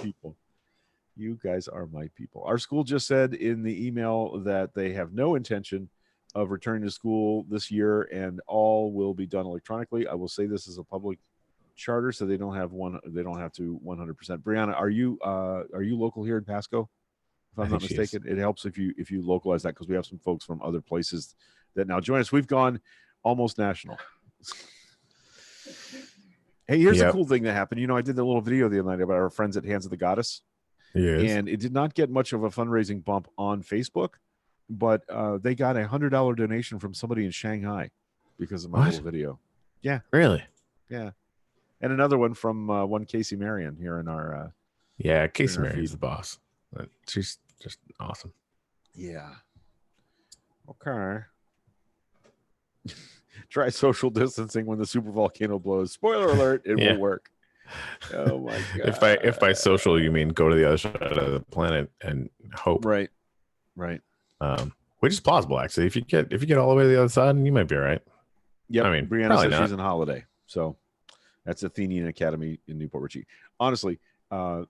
You guys are my people. Our school just said in the email that they have no intention of returning to school this year, and all will be done electronically. I will say this as a public charter, so they don't have to 100%. Brianna, are you local here in Pasco? If I'm not mistaken, it helps if you localize that, because we have some folks from other places that now join us. We've gone almost national. Hey, here's a cool thing that happened. I did a little video the other night about our friends at Hands of the Goddess. Yes. And it did not get much of a fundraising bump on Facebook, but they got a $100 donation from somebody in Shanghai because of my little video. Yeah. Really? Yeah. And another one from one Casey Marion here in our Casey Marion's the boss. She's just awesome. Yeah. Okay. Try social distancing when the super volcano blows. Spoiler alert, it will work. Oh my god. If by social you mean go to the other side of the planet and hope. Right. Which is plausible actually. If you get all the way to the other side, you might be all right. Yep. I mean, Brianna says she's on holiday. So that's Athenian Academy in Newport Richey. Honestly, I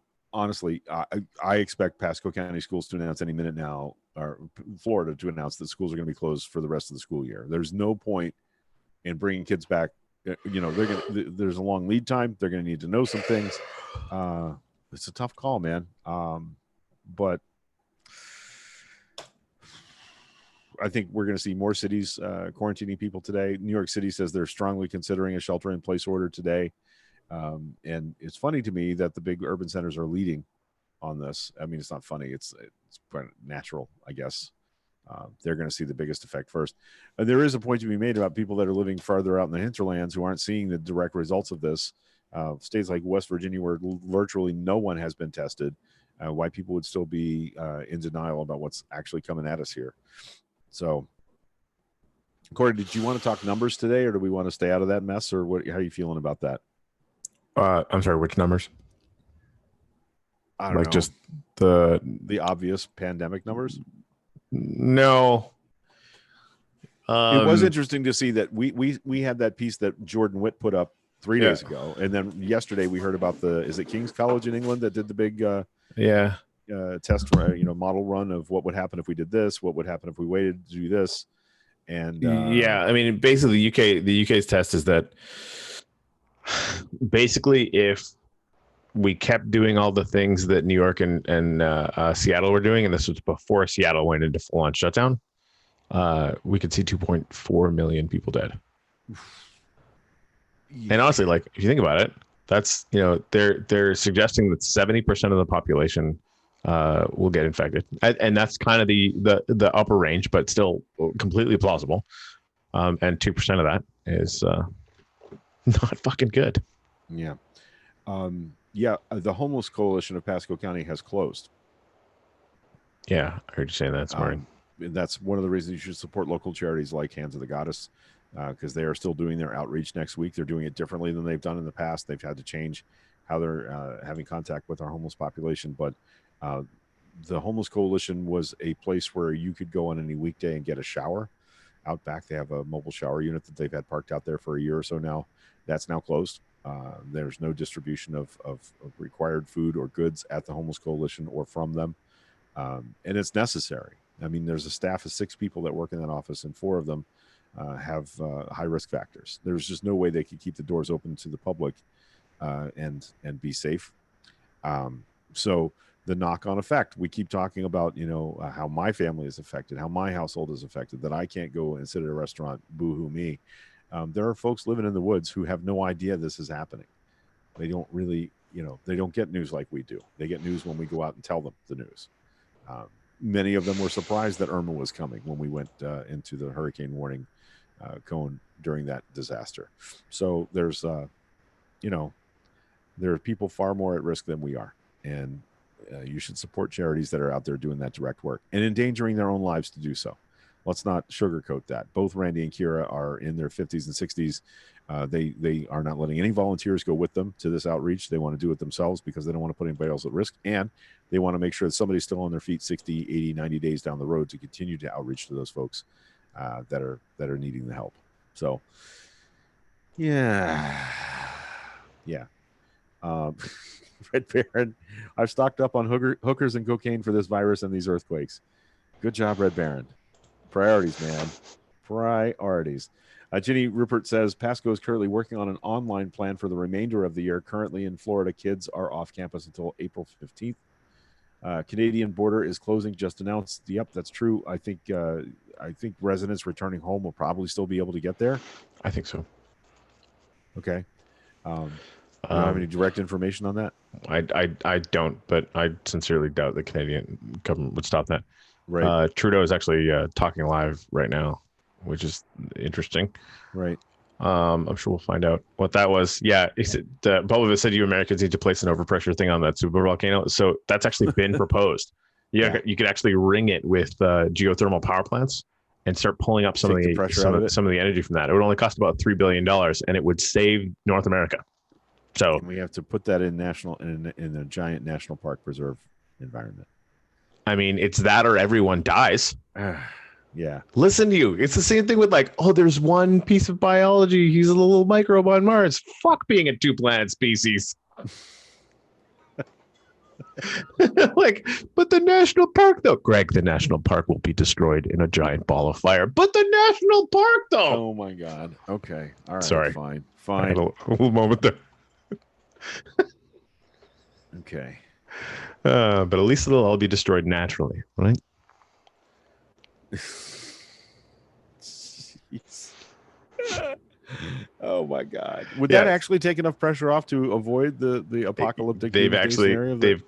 expect Pasco County Schools to announce any minute now, or Florida to announce that schools are going to be closed for the rest of the school year. There's no point in bringing kids back. There's a long lead time. They're going to need to know some things. It's a tough call, man. But I think we're going to see more cities quarantining people today. New York City says they're strongly considering a shelter-in-place order today. And it's funny to me that the big urban centers are leading on this. I mean, it's not funny. It's natural, I guess. They're going to see the biggest effect first. There is a point to be made about people that are living farther out in the hinterlands who aren't seeing the direct results of this. States like West Virginia, where virtually no one has been tested, why people would still be in denial about what's actually coming at us here. So, Corey, did you want to talk numbers today, or do we want to stay out of that mess, or what? How are you feeling about that? I'm sorry, which numbers? I don't know. Just the obvious pandemic numbers. No. It was interesting to see that we had that piece that Jordan Witt put up 3 days ago, and then yesterday we heard about is it King's College in England that did the big test model run of what would happen if we did this, what would happen if we waited to do this, and I mean, basically the UK's test is that basically if we kept doing all the things that New York and Seattle were doing, and this was before Seattle went into full-on shutdown, we could see 2.4 million people dead. And honestly, like, if you think about it, that's, they're suggesting that 70% of the population will get infected, and that's kind of the upper range, but still completely plausible. And 2% of that is not fucking good. Yeah. The Homeless Coalition of Pasco County has closed. Yeah, I heard you saying that this morning. That's one of the reasons you should support local charities like Hands of the Goddess, because they are still doing their outreach next week. They're doing it differently than they've done in the past. They've had to change how they're having contact with our homeless population. But the Homeless Coalition was a place where you could go on any weekday and get a shower. Out back, they have a mobile shower unit that they've had parked out there for a year or so now. That's now closed. There's no distribution of required food or goods at the Homeless Coalition or from them. And it's necessary. I mean, there's a staff of 6 people that work in that office, and 4 of them have high risk factors. There's just no way they could keep the doors open to the public and be safe. So the knock-on effect, we keep talking about, how my family is affected, how my household is affected, that I can't go and sit at a restaurant, boo-hoo me. There are folks living in the woods who have no idea this is happening. They don't really, they don't get news like we do. They get news when we go out and tell them the news. Many of them were surprised that Irma was coming when we went into the hurricane warning cone during that disaster. So there's, there are people far more at risk than we are. And you should support charities that are out there doing that direct work and endangering their own lives to do so. Let's not sugarcoat that. Both Randy and Kira are in their 50s and 60s. They are not letting any volunteers go with them to this outreach. They want to do it themselves because they don't want to put anybody else at risk. And they want to make sure that somebody's still on their feet 60, 80, 90 days down the road to continue to outreach to those folks that are needing the help. So, yeah. Red Baron, I've stocked up on hookers and cocaine for this virus and these earthquakes. Good job, Red Baron. Priorities, man. Priorities. Ginny Rupert says Pasco is currently working on an online plan for the remainder of the year. Currently in Florida, kids are off campus until April 15th. Canadian border is closing, just announced. Yep, that's true. I think residents returning home will probably still be able to get there. I think so. Okay. You don't have any direct information on that? I don't, but I sincerely doubt the Canadian government would stop that. Right. Trudeau is actually talking live right now, which is interesting. Right. I'm sure we'll find out what that was. Yeah, Bubba said you Americans need to place an overpressure thing on that super volcano. So that's actually been proposed. You could actually ring it with geothermal power plants and start pulling up some of the energy from that. It would only cost about $3 billion, and it would save North America. So and we have to put that in a giant national park preserve environment. I mean, it's that or everyone dies. Yeah. Listen to you. It's the same thing with there's one piece of biology. He's a little microbe on Mars. Fuck being a 2-planet species. But the national park, though. Greg, the national park will be destroyed in a giant ball of fire. But the national park, though. Oh, my God. Okay. All right. Sorry. Fine. I had a little moment there. Okay. But at least it'll all be destroyed naturally, right? Oh my God! Would that actually take enough pressure off to avoid the apocalyptic? They've calculated they've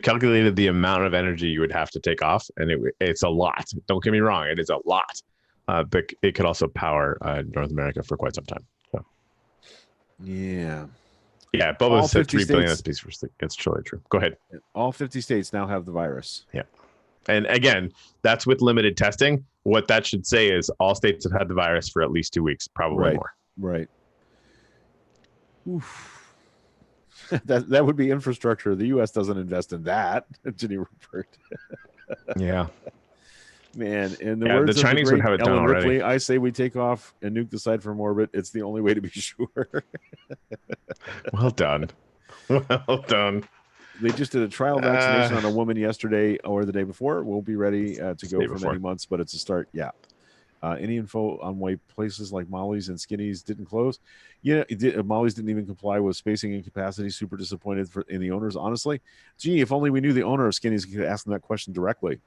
calculated the amount of energy you would have to take off, and it's a lot. Don't get me wrong, it is a lot. But it could also power North America for quite some time. So. Yeah. Yeah, Bubba said 3 billion. It's truly true. Go ahead. All 50 states now have the virus. Yeah. And again, that's with limited testing. What that should say is all states have had the virus for at least 2 weeks, probably more. Right. Oof. that would be infrastructure. The U.S. doesn't invest in that. Ginny Rupert. Yeah. Man, in the words the Chinese of the would have it Ellen done already. Ripley, I say we take off and nuke the site from orbit. It's the only way to be sure. Well done. Well done. They just did a trial vaccination on a woman yesterday or the day before. We'll be ready to go for many months, but it's a start. Yeah. Any info on why places like Molly's and Skinny's didn't close? Yeah, Molly's didn't even comply with spacing and capacity. Super disappointed in the owners, honestly. Gee, if only we knew the owner of Skinny's could ask them that question directly.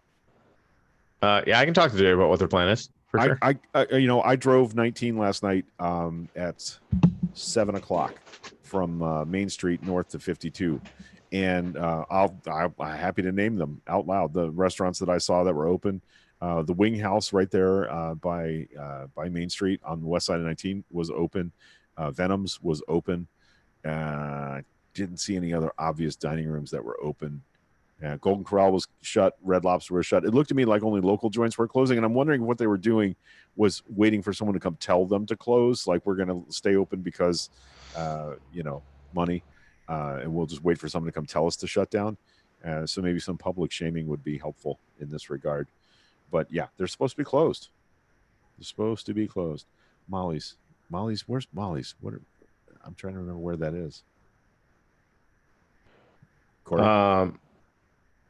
Yeah, I can talk to Jay about what their plan is. For sure. I drove 19 last night at 7:00 from Main Street north to 52. And I'm happy to name them out loud. The restaurants that I saw that were open, the Wing House right there by Main Street on the west side of 19 was open. Venom's was open. Didn't see any other obvious dining rooms that were open. Golden Corral was shut. Red Lobster was shut. It looked to me like only local joints were closing, and I'm wondering what they were doing was waiting for someone to come tell them to close. Like, we're going to stay open because, money. And we'll just wait for someone to come tell us to shut down. So maybe some public shaming would be helpful in this regard. But yeah, they're supposed to be closed. They're supposed to be closed. Molly's. Where's Molly's? I'm trying to remember where that is. Corey?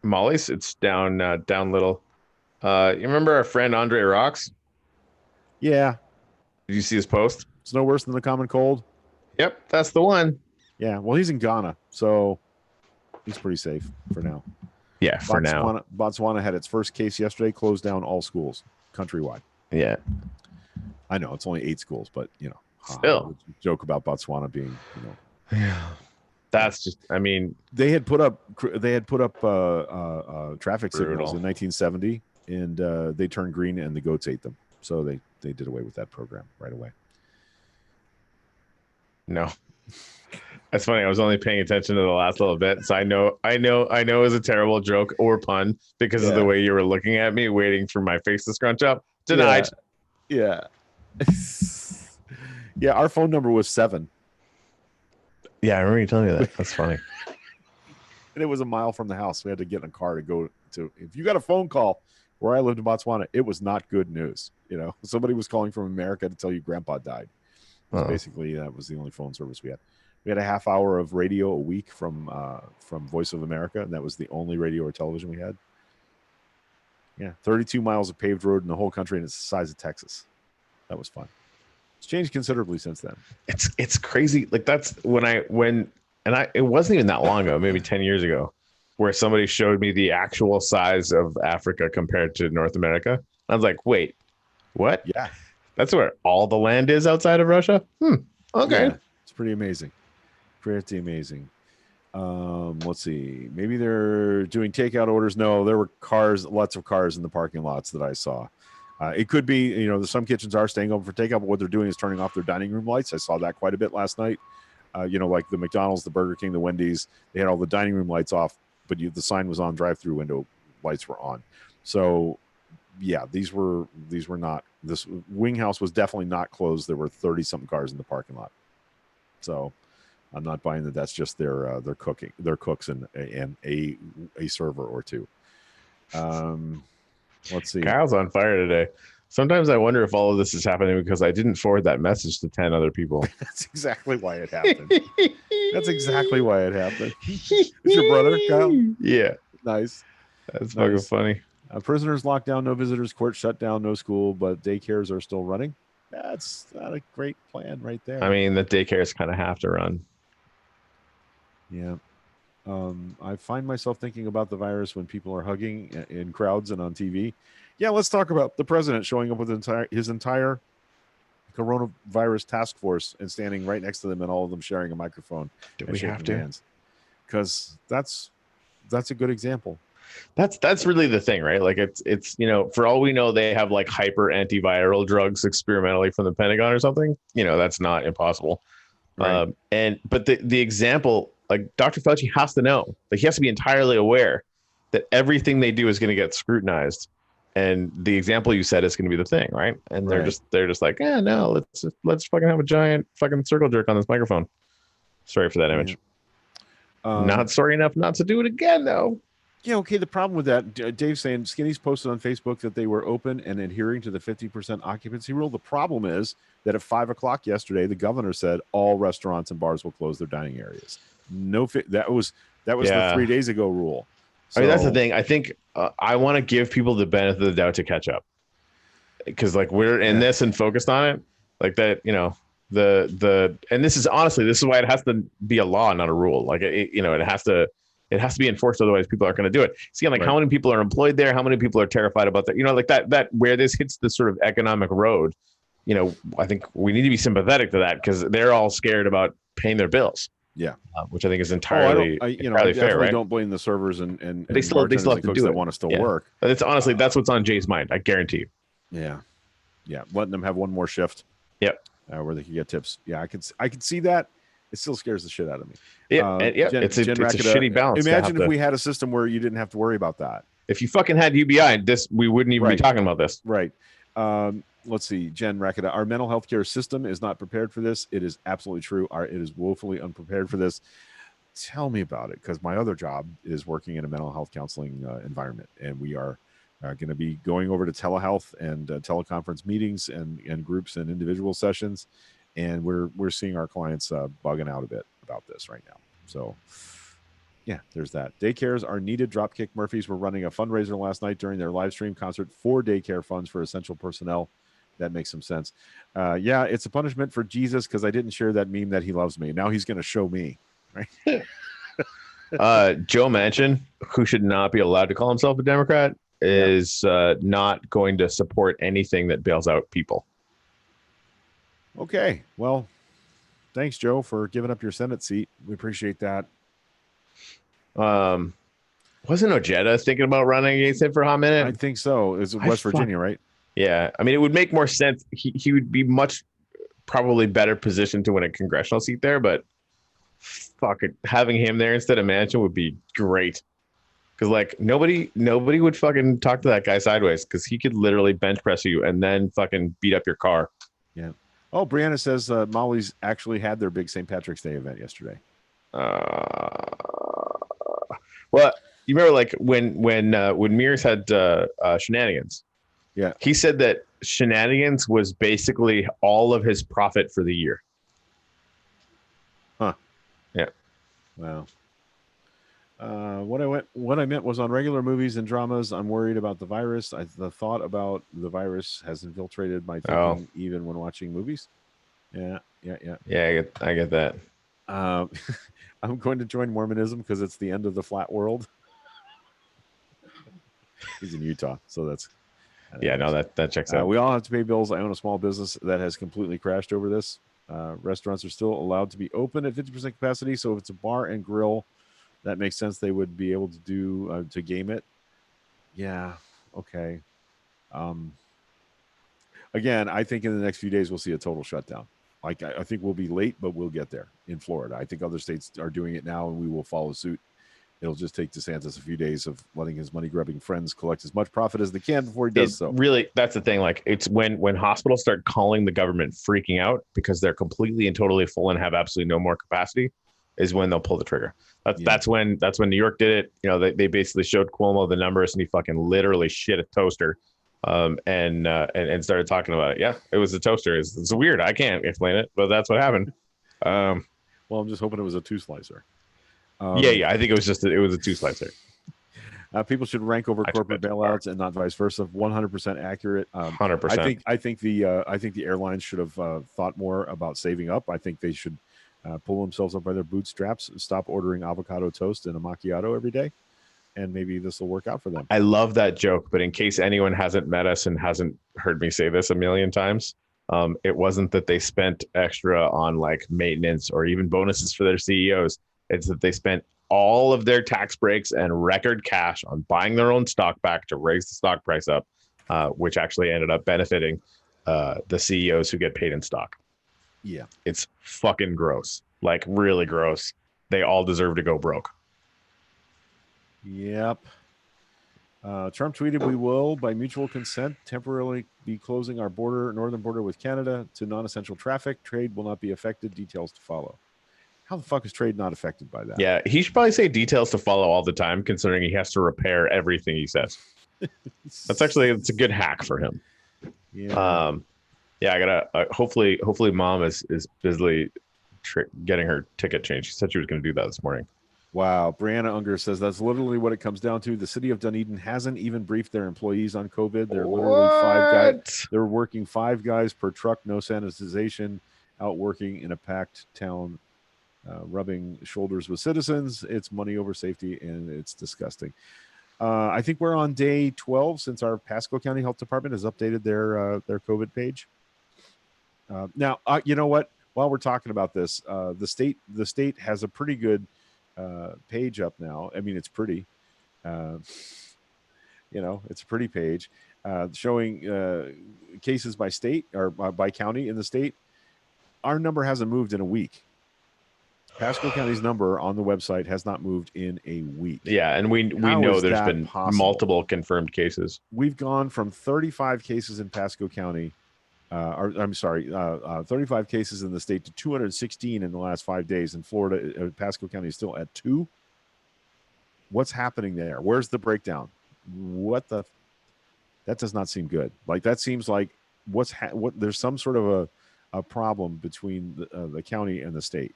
Molly's, it's down little. You remember our friend Andre Rocks? Yeah. Did you see his post? It's no worse than the common cold. Yep, that's the one. Yeah, well, he's in Ghana, so he's pretty safe for now. Yeah, for now. Botswana had its first case yesterday, closed down all schools countrywide. Yeah. I know, it's only 8 schools, but, still. Joke about Botswana being, Yeah. That's just, I mean. They had put up traffic signals in 1970, and they turned green and the goats ate them. So they did away with that program right away. No. That's funny. I was only paying attention to the last little bit, so I know it was a terrible joke or pun because of the way you were looking at me, waiting for my face to scrunch up. Denied. Yeah. Yeah, our phone number was 7. Yeah, I remember you telling me that. That's funny. And it was a mile from the house. We had to get in a car to go to. If you got a phone call where I lived in Botswana, it was not good news. Somebody was calling from America to tell you Grandpa died. Basically, that was the only phone service we had. We had a half hour of radio a week from Voice of America, and that was the only radio or television we had. Yeah, 32 miles of paved road in the whole country, and it's the size of Texas. That was fun. It's changed considerably since then. It's crazy. Like that's it wasn't even that long ago, maybe 10 years ago, where somebody showed me the actual size of Africa compared to North America. I was like, wait, what? Yeah. That's where all the land is outside of Russia? Okay. Yeah, it's pretty amazing. Pretty amazing. Let's see. Maybe they're doing takeout orders. No, there were lots of cars in the parking lots that I saw. It could be, some kitchens are staying open for takeout, but what they're doing is turning off their dining room lights. I saw that quite a bit last night. Like the McDonald's, the Burger King, the Wendy's, they had all the dining room lights off, but the sign was on, drive-through window lights were on. So, yeah, these were not. This wing house was definitely not closed. There were 30-something cars in the parking lot. So, I'm not buying that. That's just their cooks and a server or two. Let's see. Kyle's on fire today. Sometimes I wonder if all of this is happening because I didn't forward that message to 10 other people. That's exactly why it happened. That's exactly why it happened. It's your brother, Kyle? Yeah. Nice. That's fucking funny. Prisoners locked down, no visitors, court shut down, no school, but daycares are still running. That's not a great plan right there. I mean, the daycares kind of have to run. Yeah. I find myself thinking about the virus when people are hugging in crowds and on TV. Yeah, let's talk about the president showing up with his entire coronavirus task force and standing right next to them and all of them sharing a microphone. Do we have to? Because that's a good example. That's really the thing, right? Like it's for all we know, they have like hyper antiviral drugs experimentally from the Pentagon or something. That's not impossible. Right. But the example, like Dr. Fauci has to know, like he has to be entirely aware that everything they do is going to get scrutinized. And the example you said is going to be the thing, right? And they're just like, no, let's fucking have a giant fucking circle jerk on this microphone. Sorry for that image. Not sorry enough not to do it again, though. Yeah, okay. The problem with that, Dave's saying Skinny's posted on Facebook that they were open and adhering to the 50% occupancy rule. The problem is that at 5:00 yesterday, the governor said all restaurants and bars will close their dining areas. That was the 3 days ago rule. So, I mean, that's the thing. I think I want to give people the benefit of the doubt to catch up, because like we're in this and focused on it, like that. And this is why it has to be a law, not a rule. Like it has to be enforced, otherwise people aren't going to do it. See, like how many people are employed there, how many people are terrified about that. Like that where this hits the sort of economic road. I think we need to be sympathetic to that because they're all scared about paying their bills. Yeah, which I think is entirely I fair, right? Don't blame the servers and they still have to do that it. Want to still work. But it's honestly that's what's on Jay's mind. I guarantee you. Yeah, letting them have one more shift. Yep, where they can get tips. Yeah, I could see that. It still scares the shit out of me. It's a shitty balance. Imagine if we had a system where you didn't have to worry about that. If you fucking had UBI, we wouldn't even be talking about this. Right. Let's see, Jen Rakita. Our mental health care system is not prepared for this. It is absolutely true. It is woefully unprepared for this. Tell me about it, because my other job is working in a mental health counseling environment, and we are going to be going over to telehealth and teleconference meetings and groups and individual sessions, and we're seeing our clients bugging out a bit about this right now. So, yeah, there's that. Daycares are needed. Dropkick Murphys were running a fundraiser last night during their live stream concert for daycare funds for essential personnel. That makes some sense. Yeah, it's a punishment for Jesus because I didn't share that meme that he loves me. Now he's going to show me, right? Joe Manchin, who should not be allowed to call himself a Democrat, is not going to support anything that bails out people. Okay, well, thanks, Joe, for giving up your Senate seat. We appreciate that. Wasn't Ojeda thinking about running against him for a hot minute? I think so. It's West Virginia, right? Yeah, I mean, it would make more sense. He would be much probably better positioned to win a congressional seat there, but fuck it, having him there instead of Manchin would be great. Because like nobody would fucking talk to that guy sideways because he could literally bench press you and then fucking beat up your car. Yeah. Oh, Brianna says Molly's actually had their big St. Patrick's Day event yesterday. Well, you remember like when Mears had Shenanigans. Yeah. He said that Shenanigans was basically all of his profit for the year. Huh. Yeah. Wow. What I meant was on regular movies and dramas. I'm worried about the virus. The thought about the virus has infiltrated my thinking, even when watching movies. Yeah. I get that. I'm going to join Mormonism because it's the end of the flat world. He's in Utah, so that's that checks out. We all have to pay bills. I own a small business that has completely crashed over this. Restaurants are still allowed to be open at 50% capacity, so if it's a bar and grill, that makes sense. They would be able to do to game it. Yeah. Okay. Again, I think in the next few days we'll see a total shutdown. Like I think we'll be late, but we'll get there in Florida. I think other states are doing it now, and we will follow suit. It'll just take DeSantis a few days of letting his money-grubbing friends collect as much profit as they can before he does so. Really, that's the thing. Like, it's when hospitals start calling the government freaking out because they're completely and totally full and have absolutely no more capacity, is when they'll pull the trigger. That's when New York did it. You know, they basically showed Cuomo the numbers, and he fucking literally shit a toaster, and started talking about it. Yeah, it was a toaster. It's weird. I can't explain it, but that's what happened. Well, I'm just hoping it was a 2-slicer. I think it was a 2-slicer. People should rank over corporate bailouts and not vice versa. 100% accurate. 100%. I think the airlines should have thought more about saving up. I think they should pull themselves up by their bootstraps and stop ordering avocado toast and a macchiato every day, and maybe this will work out for them. I love that joke, but in case anyone hasn't met us and hasn't heard me say this a million times, it wasn't that they spent extra on like maintenance or even bonuses for their CEOs. It's that they spent all of their tax breaks and record cash on buying their own stock back to raise the stock price up, which actually ended up benefiting the CEOs who get paid in stock. Yeah. It's fucking gross. Like, really gross. They all deserve to go broke. Yep. Trump tweeted, "We will, by mutual consent, temporarily be closing our northern border with Canada to non-essential traffic. Trade will not be affected. Details to follow." How the fuck is trade not affected by that? Yeah, he should probably say details to follow all the time, considering he has to repair everything he says. It's a good hack for him. Yeah. I gotta. Hopefully, mom is busily getting her ticket changed. She said she was going to do that this morning. Wow. Brianna Unger says that's literally what it comes down to. The city of Dunedin hasn't even briefed their employees on COVID. They're literally 5 guys. They're working 5 guys per truck, no sanitization, out working in a packed town. Rubbing shoulders with citizens. It's money over safety, and it's disgusting. I think we're on day 12 since our Pasco County Health Department has updated their COVID page. Now, you know what? While we're talking about this, the state has a pretty good page up now. I mean, it's pretty. It's a pretty page showing cases by state or by county in the state. Our number hasn't moved in a week. Pasco County's number on the website has not moved in a week. Yeah, and we know there's been multiple confirmed cases. We've gone from 35 cases in Pasco County, 35 cases in the state to 216 in the last 5 days. In Florida, Pasco County is still at 2. What's happening there? Where's the breakdown? That does not seem good. Like, that seems like there's some sort of a problem between the county and the state.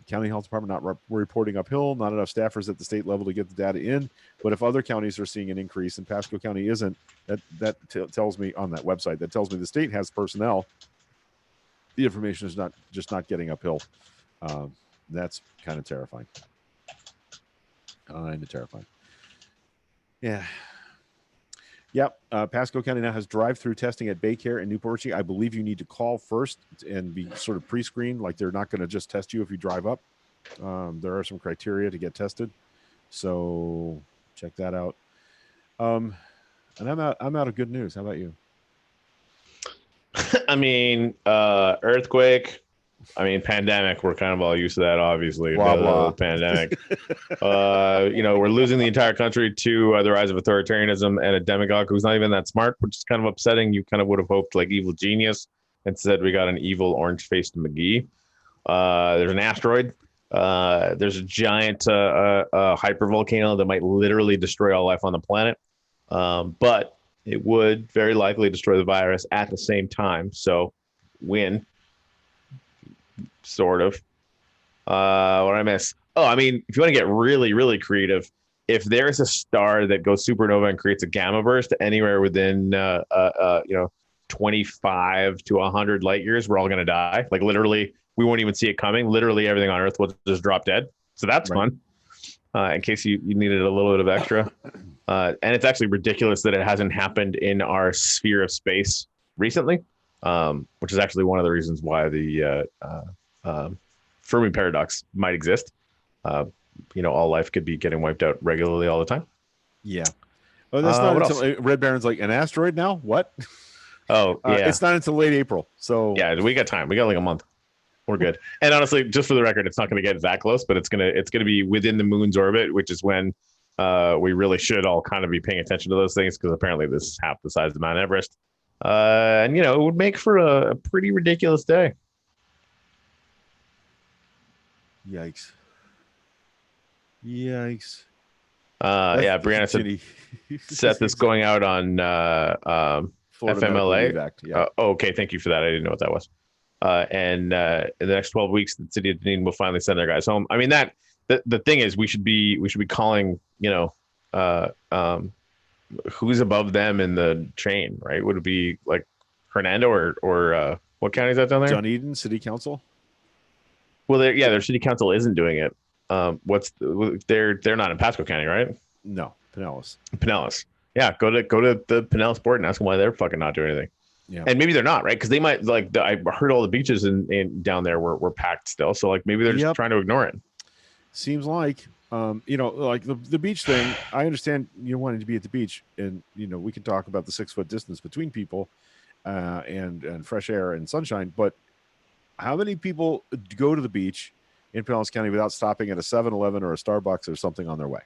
County Health Department not reporting uphill, not enough staffers at the state level to get the data in. But if other counties are seeing an increase and Pasco County isn't, that tells me on that website, that tells me the state has personnel. The information is not getting uphill. That's kind of terrifying. Yeah. Yep. Pasco County now has drive-through testing at Baycare and Newport Richey. I believe you need to call first and be sort of pre-screened. Like, they're not going to just test you if you drive up. There are some criteria to get tested. So check that out. And I'm out of good news. How about you? I mean, earthquake. I mean, pandemic. We're kind of all used to that, obviously. Blah, blah. Pandemic. We're losing the entire country to the rise of authoritarianism and a demagogue who's not even that smart, which is kind of upsetting. You kind of would have hoped like evil genius. Instead, we got an evil orange-faced McGee. There's an asteroid. There's a giant hypervolcano that might literally destroy all life on the planet. But it would very likely destroy the virus at the same time. So, win. Sort of. What I miss? Oh, I mean, if you want to get really, really creative, if there's a star that goes supernova and creates a gamma burst anywhere within, 25 to 100 light years, we're all going to die. Like literally, we won't even see it coming. Literally, everything on Earth will just drop dead. So that's fun. In case you needed a little bit of extra. And it's actually ridiculous that it hasn't happened in our sphere of space recently, which is actually one of the reasons why the Fermi paradox might exist. All life could be getting wiped out regularly all the time. Yeah. Oh, that's not until Red Baron's like, an asteroid now? What? Oh, yeah. It's not until late April. So yeah, we got time. We got like a month. We're good. And honestly, just for the record, it's not going to get that close, but it's gonna be within the moon's orbit, which is when we really should all kind of be paying attention to those things, because apparently this is half the size of Mount Everest. And it would make for a pretty ridiculous day. Yikes. Yeah, Brianna said set this going out on FMLA. Yeah. Okay, thank you for that. I didn't know what that was. And in the next 12 weeks, the city of Dunedin will finally send their guys home. I mean, the thing is, we should be calling, who's above them in the chain, right? Would it be like Hernando or what county is that down there? Dunedin City Council. Well, their city council isn't doing it. They're not in Pasco County, right? No, Pinellas. Yeah, go to the Pinellas board and ask them why they're fucking not doing anything. Yeah. And maybe they're not, right? Because they might I heard all the beaches in down there were packed still. So like maybe they're just trying to ignore it. Seems like like the beach thing. I understand you wanting to be at the beach, and we can talk about the 6-foot distance between people, and fresh air and sunshine. But how many people go to the beach in Pinellas County without stopping at a 7-Eleven or a Starbucks or something on their way?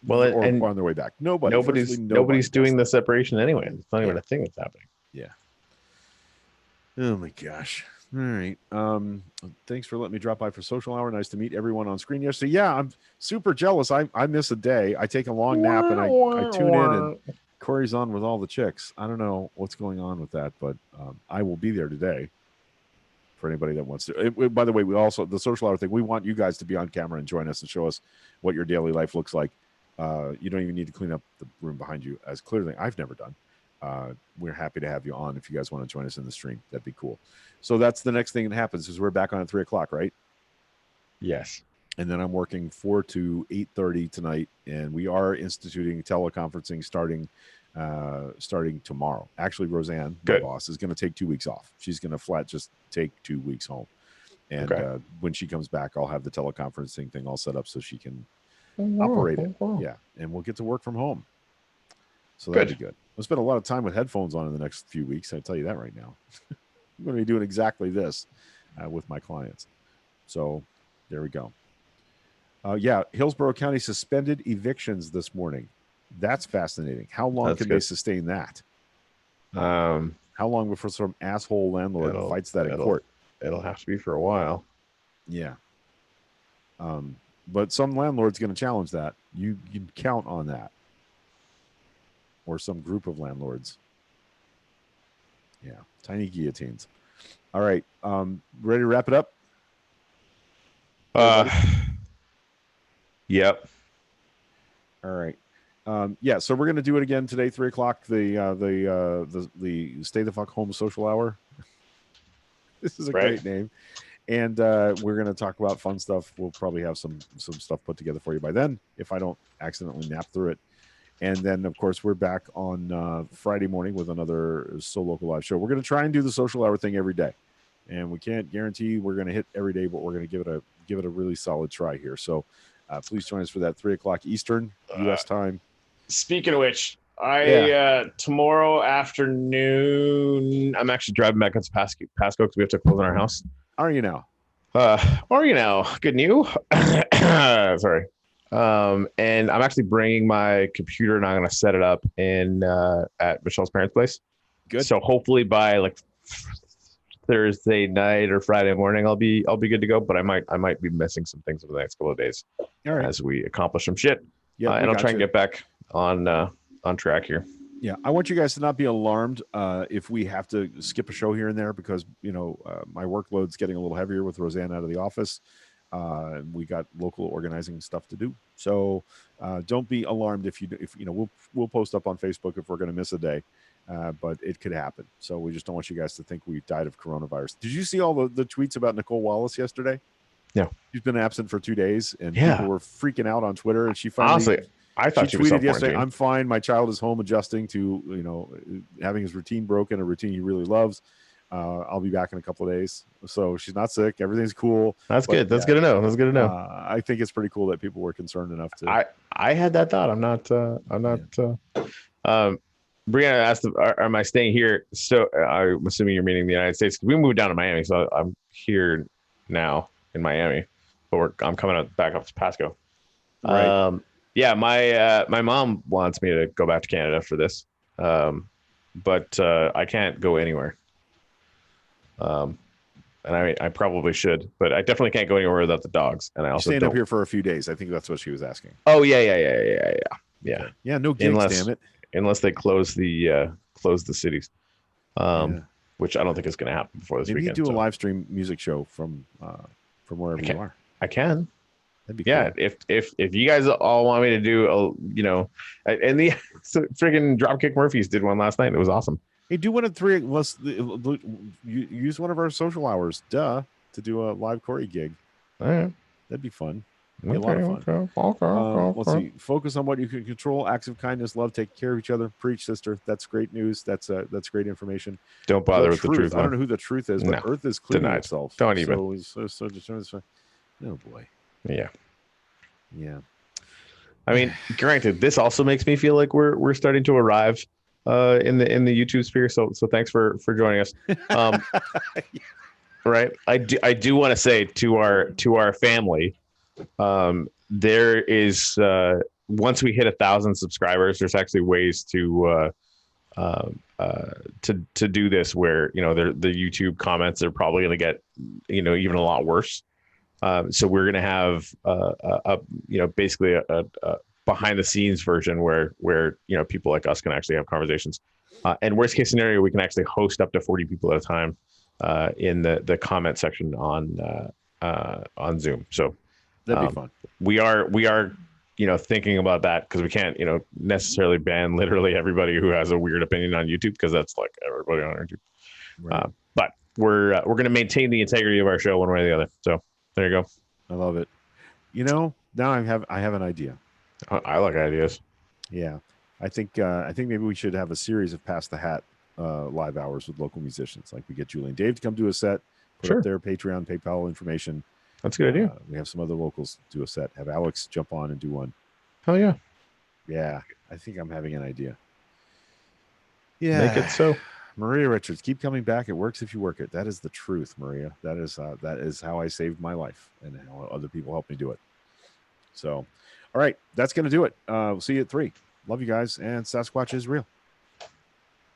Well, or and on their way back. Nobody's doing the separation anyway. It's not even a thing that's happening. Yeah. Oh my gosh. All right. Thanks for letting me drop by for social hour. Nice to meet everyone on screen yesterday. Yeah, I'm super jealous. I miss a day. I take a long nap and I tune in, and Corey's on with all the chicks. I don't know what's going on with that, but I will be there today for anybody that wants to. By the way, we also, the social hour thing, we want you guys to be on camera and join us and show us what your daily life looks like. You don't even need to clean up the room behind you, as clearly I've never done. We're happy to have you on. If you guys want to join us in the stream, that'd be cool. So that's the next thing that happens, is we're back on at 3:00, right? Yes. And then I'm working 4 to 8:30 tonight, and we are instituting teleconferencing starting tomorrow. Actually, Roseanne, my boss, is going to take 2 weeks off. She's going to just take 2 weeks home. And when she comes back, I'll have the teleconferencing thing all set up so she can operate it. Yeah. And we'll get to work from home. So that'd be good. We'll spend a lot of time with headphones on in the next few weeks. I tell you that right now. I'm going to be doing exactly this with my clients. So there we go. Hillsborough County suspended evictions this morning. That's fascinating. How long can they sustain that? How long before some asshole landlord fights that in court? It'll have to be for a while. Yeah. But some landlord's going to challenge that. You can count on that. Or some group of landlords. Yeah. Tiny guillotines. All right. Ready to wrap it up? Yep. All right. So we're going to do it again today, 3:00, the Stay the Fuck Home social hour. This is a great name. And we're going to talk about fun stuff. We'll probably have some stuff put together for you by then, if I don't accidentally nap through it. And then, of course, we're back on Friday morning with another So Local Live show. We're going to try and do the social hour thing every day. And we can't guarantee we're going to hit every day, but we're going to give it a really solid try here. So please join us for that 3:00 Eastern U.S. time. Speaking of which, tomorrow afternoon, I'm actually driving back into Pasco because we have to close on our house. Are you now? Good news. Sorry. And I'm actually bringing my computer and I'm going to set it up at Michelle's parents' place. Good. So hopefully by like Thursday night or Friday morning, I'll be good to go. But I might be missing some things over the next couple of days as we accomplish some shit. Yeah, and I'll try and get back on track here. Yeah, I want you guys to not be alarmed if we have to skip a show here and there because my workload's getting a little heavier with Roseanne out of the office. We got local organizing stuff to do. So don't be alarmed if we'll post up on Facebook if we're going to miss a day. But it could happen. So we just don't want you guys to think we died of coronavirus. Did you see all the tweets about Nicole Wallace yesterday? No. She's been absent for 2 days, and people were freaking out on Twitter. And she finally, honestly, I thought she tweeted yesterday, "I'm fine. My child is home adjusting to having his routine broken, a routine he really loves. I'll be back in a couple of days." So she's not sick. Everything's cool. That's good. That's good to know. That's good to know. I think it's pretty cool that people were concerned enough to. I had that thought. I'm not. Brianna asked, "Am I staying here?" So I'm assuming you're meaning the United States. We moved down to Miami, so I'm here now in Miami, but I'm coming back up to Pasco. Right. Yeah, my mom wants me to go back to Canada for this, but I can't go anywhere. And I probably should, but I definitely can't go anywhere without the dogs. And I also staying up here for a few days. I think that's what she was asking. Oh yeah. No gigs, damn it. Unless they close the cities, which I don't think is going to happen before this Maybe weekend. You do a live stream music show from wherever you are. I can. That'd be cool. If you guys all want me to do and the friggin' Dropkick Murphys did one last night. It was awesome. Hey, do one of 3. Let's use one of our social hours, to do a live Corey gig. All right, that'd be fun. Be a lot of fun. Okay. Let's see. Focus on what you can control. Acts of kindness, love, take care of each other. Preach, sister. That's great news. That's great information. Don't bother with the truth. I don't know who the truth is, but Earth is cleaning itself. Don't even. Oh boy. Yeah. I mean, granted, this also makes me feel like we're starting to arrive in the YouTube sphere. So thanks for joining us. Right. I do want to say to our family. There is once we hit 1,000 subscribers, there's actually ways to do this where the YouTube comments are probably going to get even a lot worse. So we're going to have basically a behind the scenes version where people like us can actually have conversations. And worst case scenario, we can actually host up to 40 people at a time in the comment section on Zoom. So. That'd be fun. We are, thinking about that because we can't, necessarily ban literally everybody who has a weird opinion on YouTube because that's like everybody on YouTube. Right. But we're going to maintain the integrity of our show one way or the other. So there you go. I love it. Now I have an idea. I like ideas. Yeah, I think maybe we should have a series of Pass the Hat live hours with local musicians. Like we get Julie and Dave to come do a set, put up their Patreon, PayPal information. That's a good idea. We have some other locals do a set. Have Alex jump on and do one. Hell yeah. Yeah. I think I'm having an idea. Yeah. Make it so. Maria Richards, keep coming back. It works if you work it. That is the truth, Maria. That is how I saved my life and how other people helped me do it. So, all right. That's going to do it. We'll see you at 3. Love you guys. And Sasquatch is real.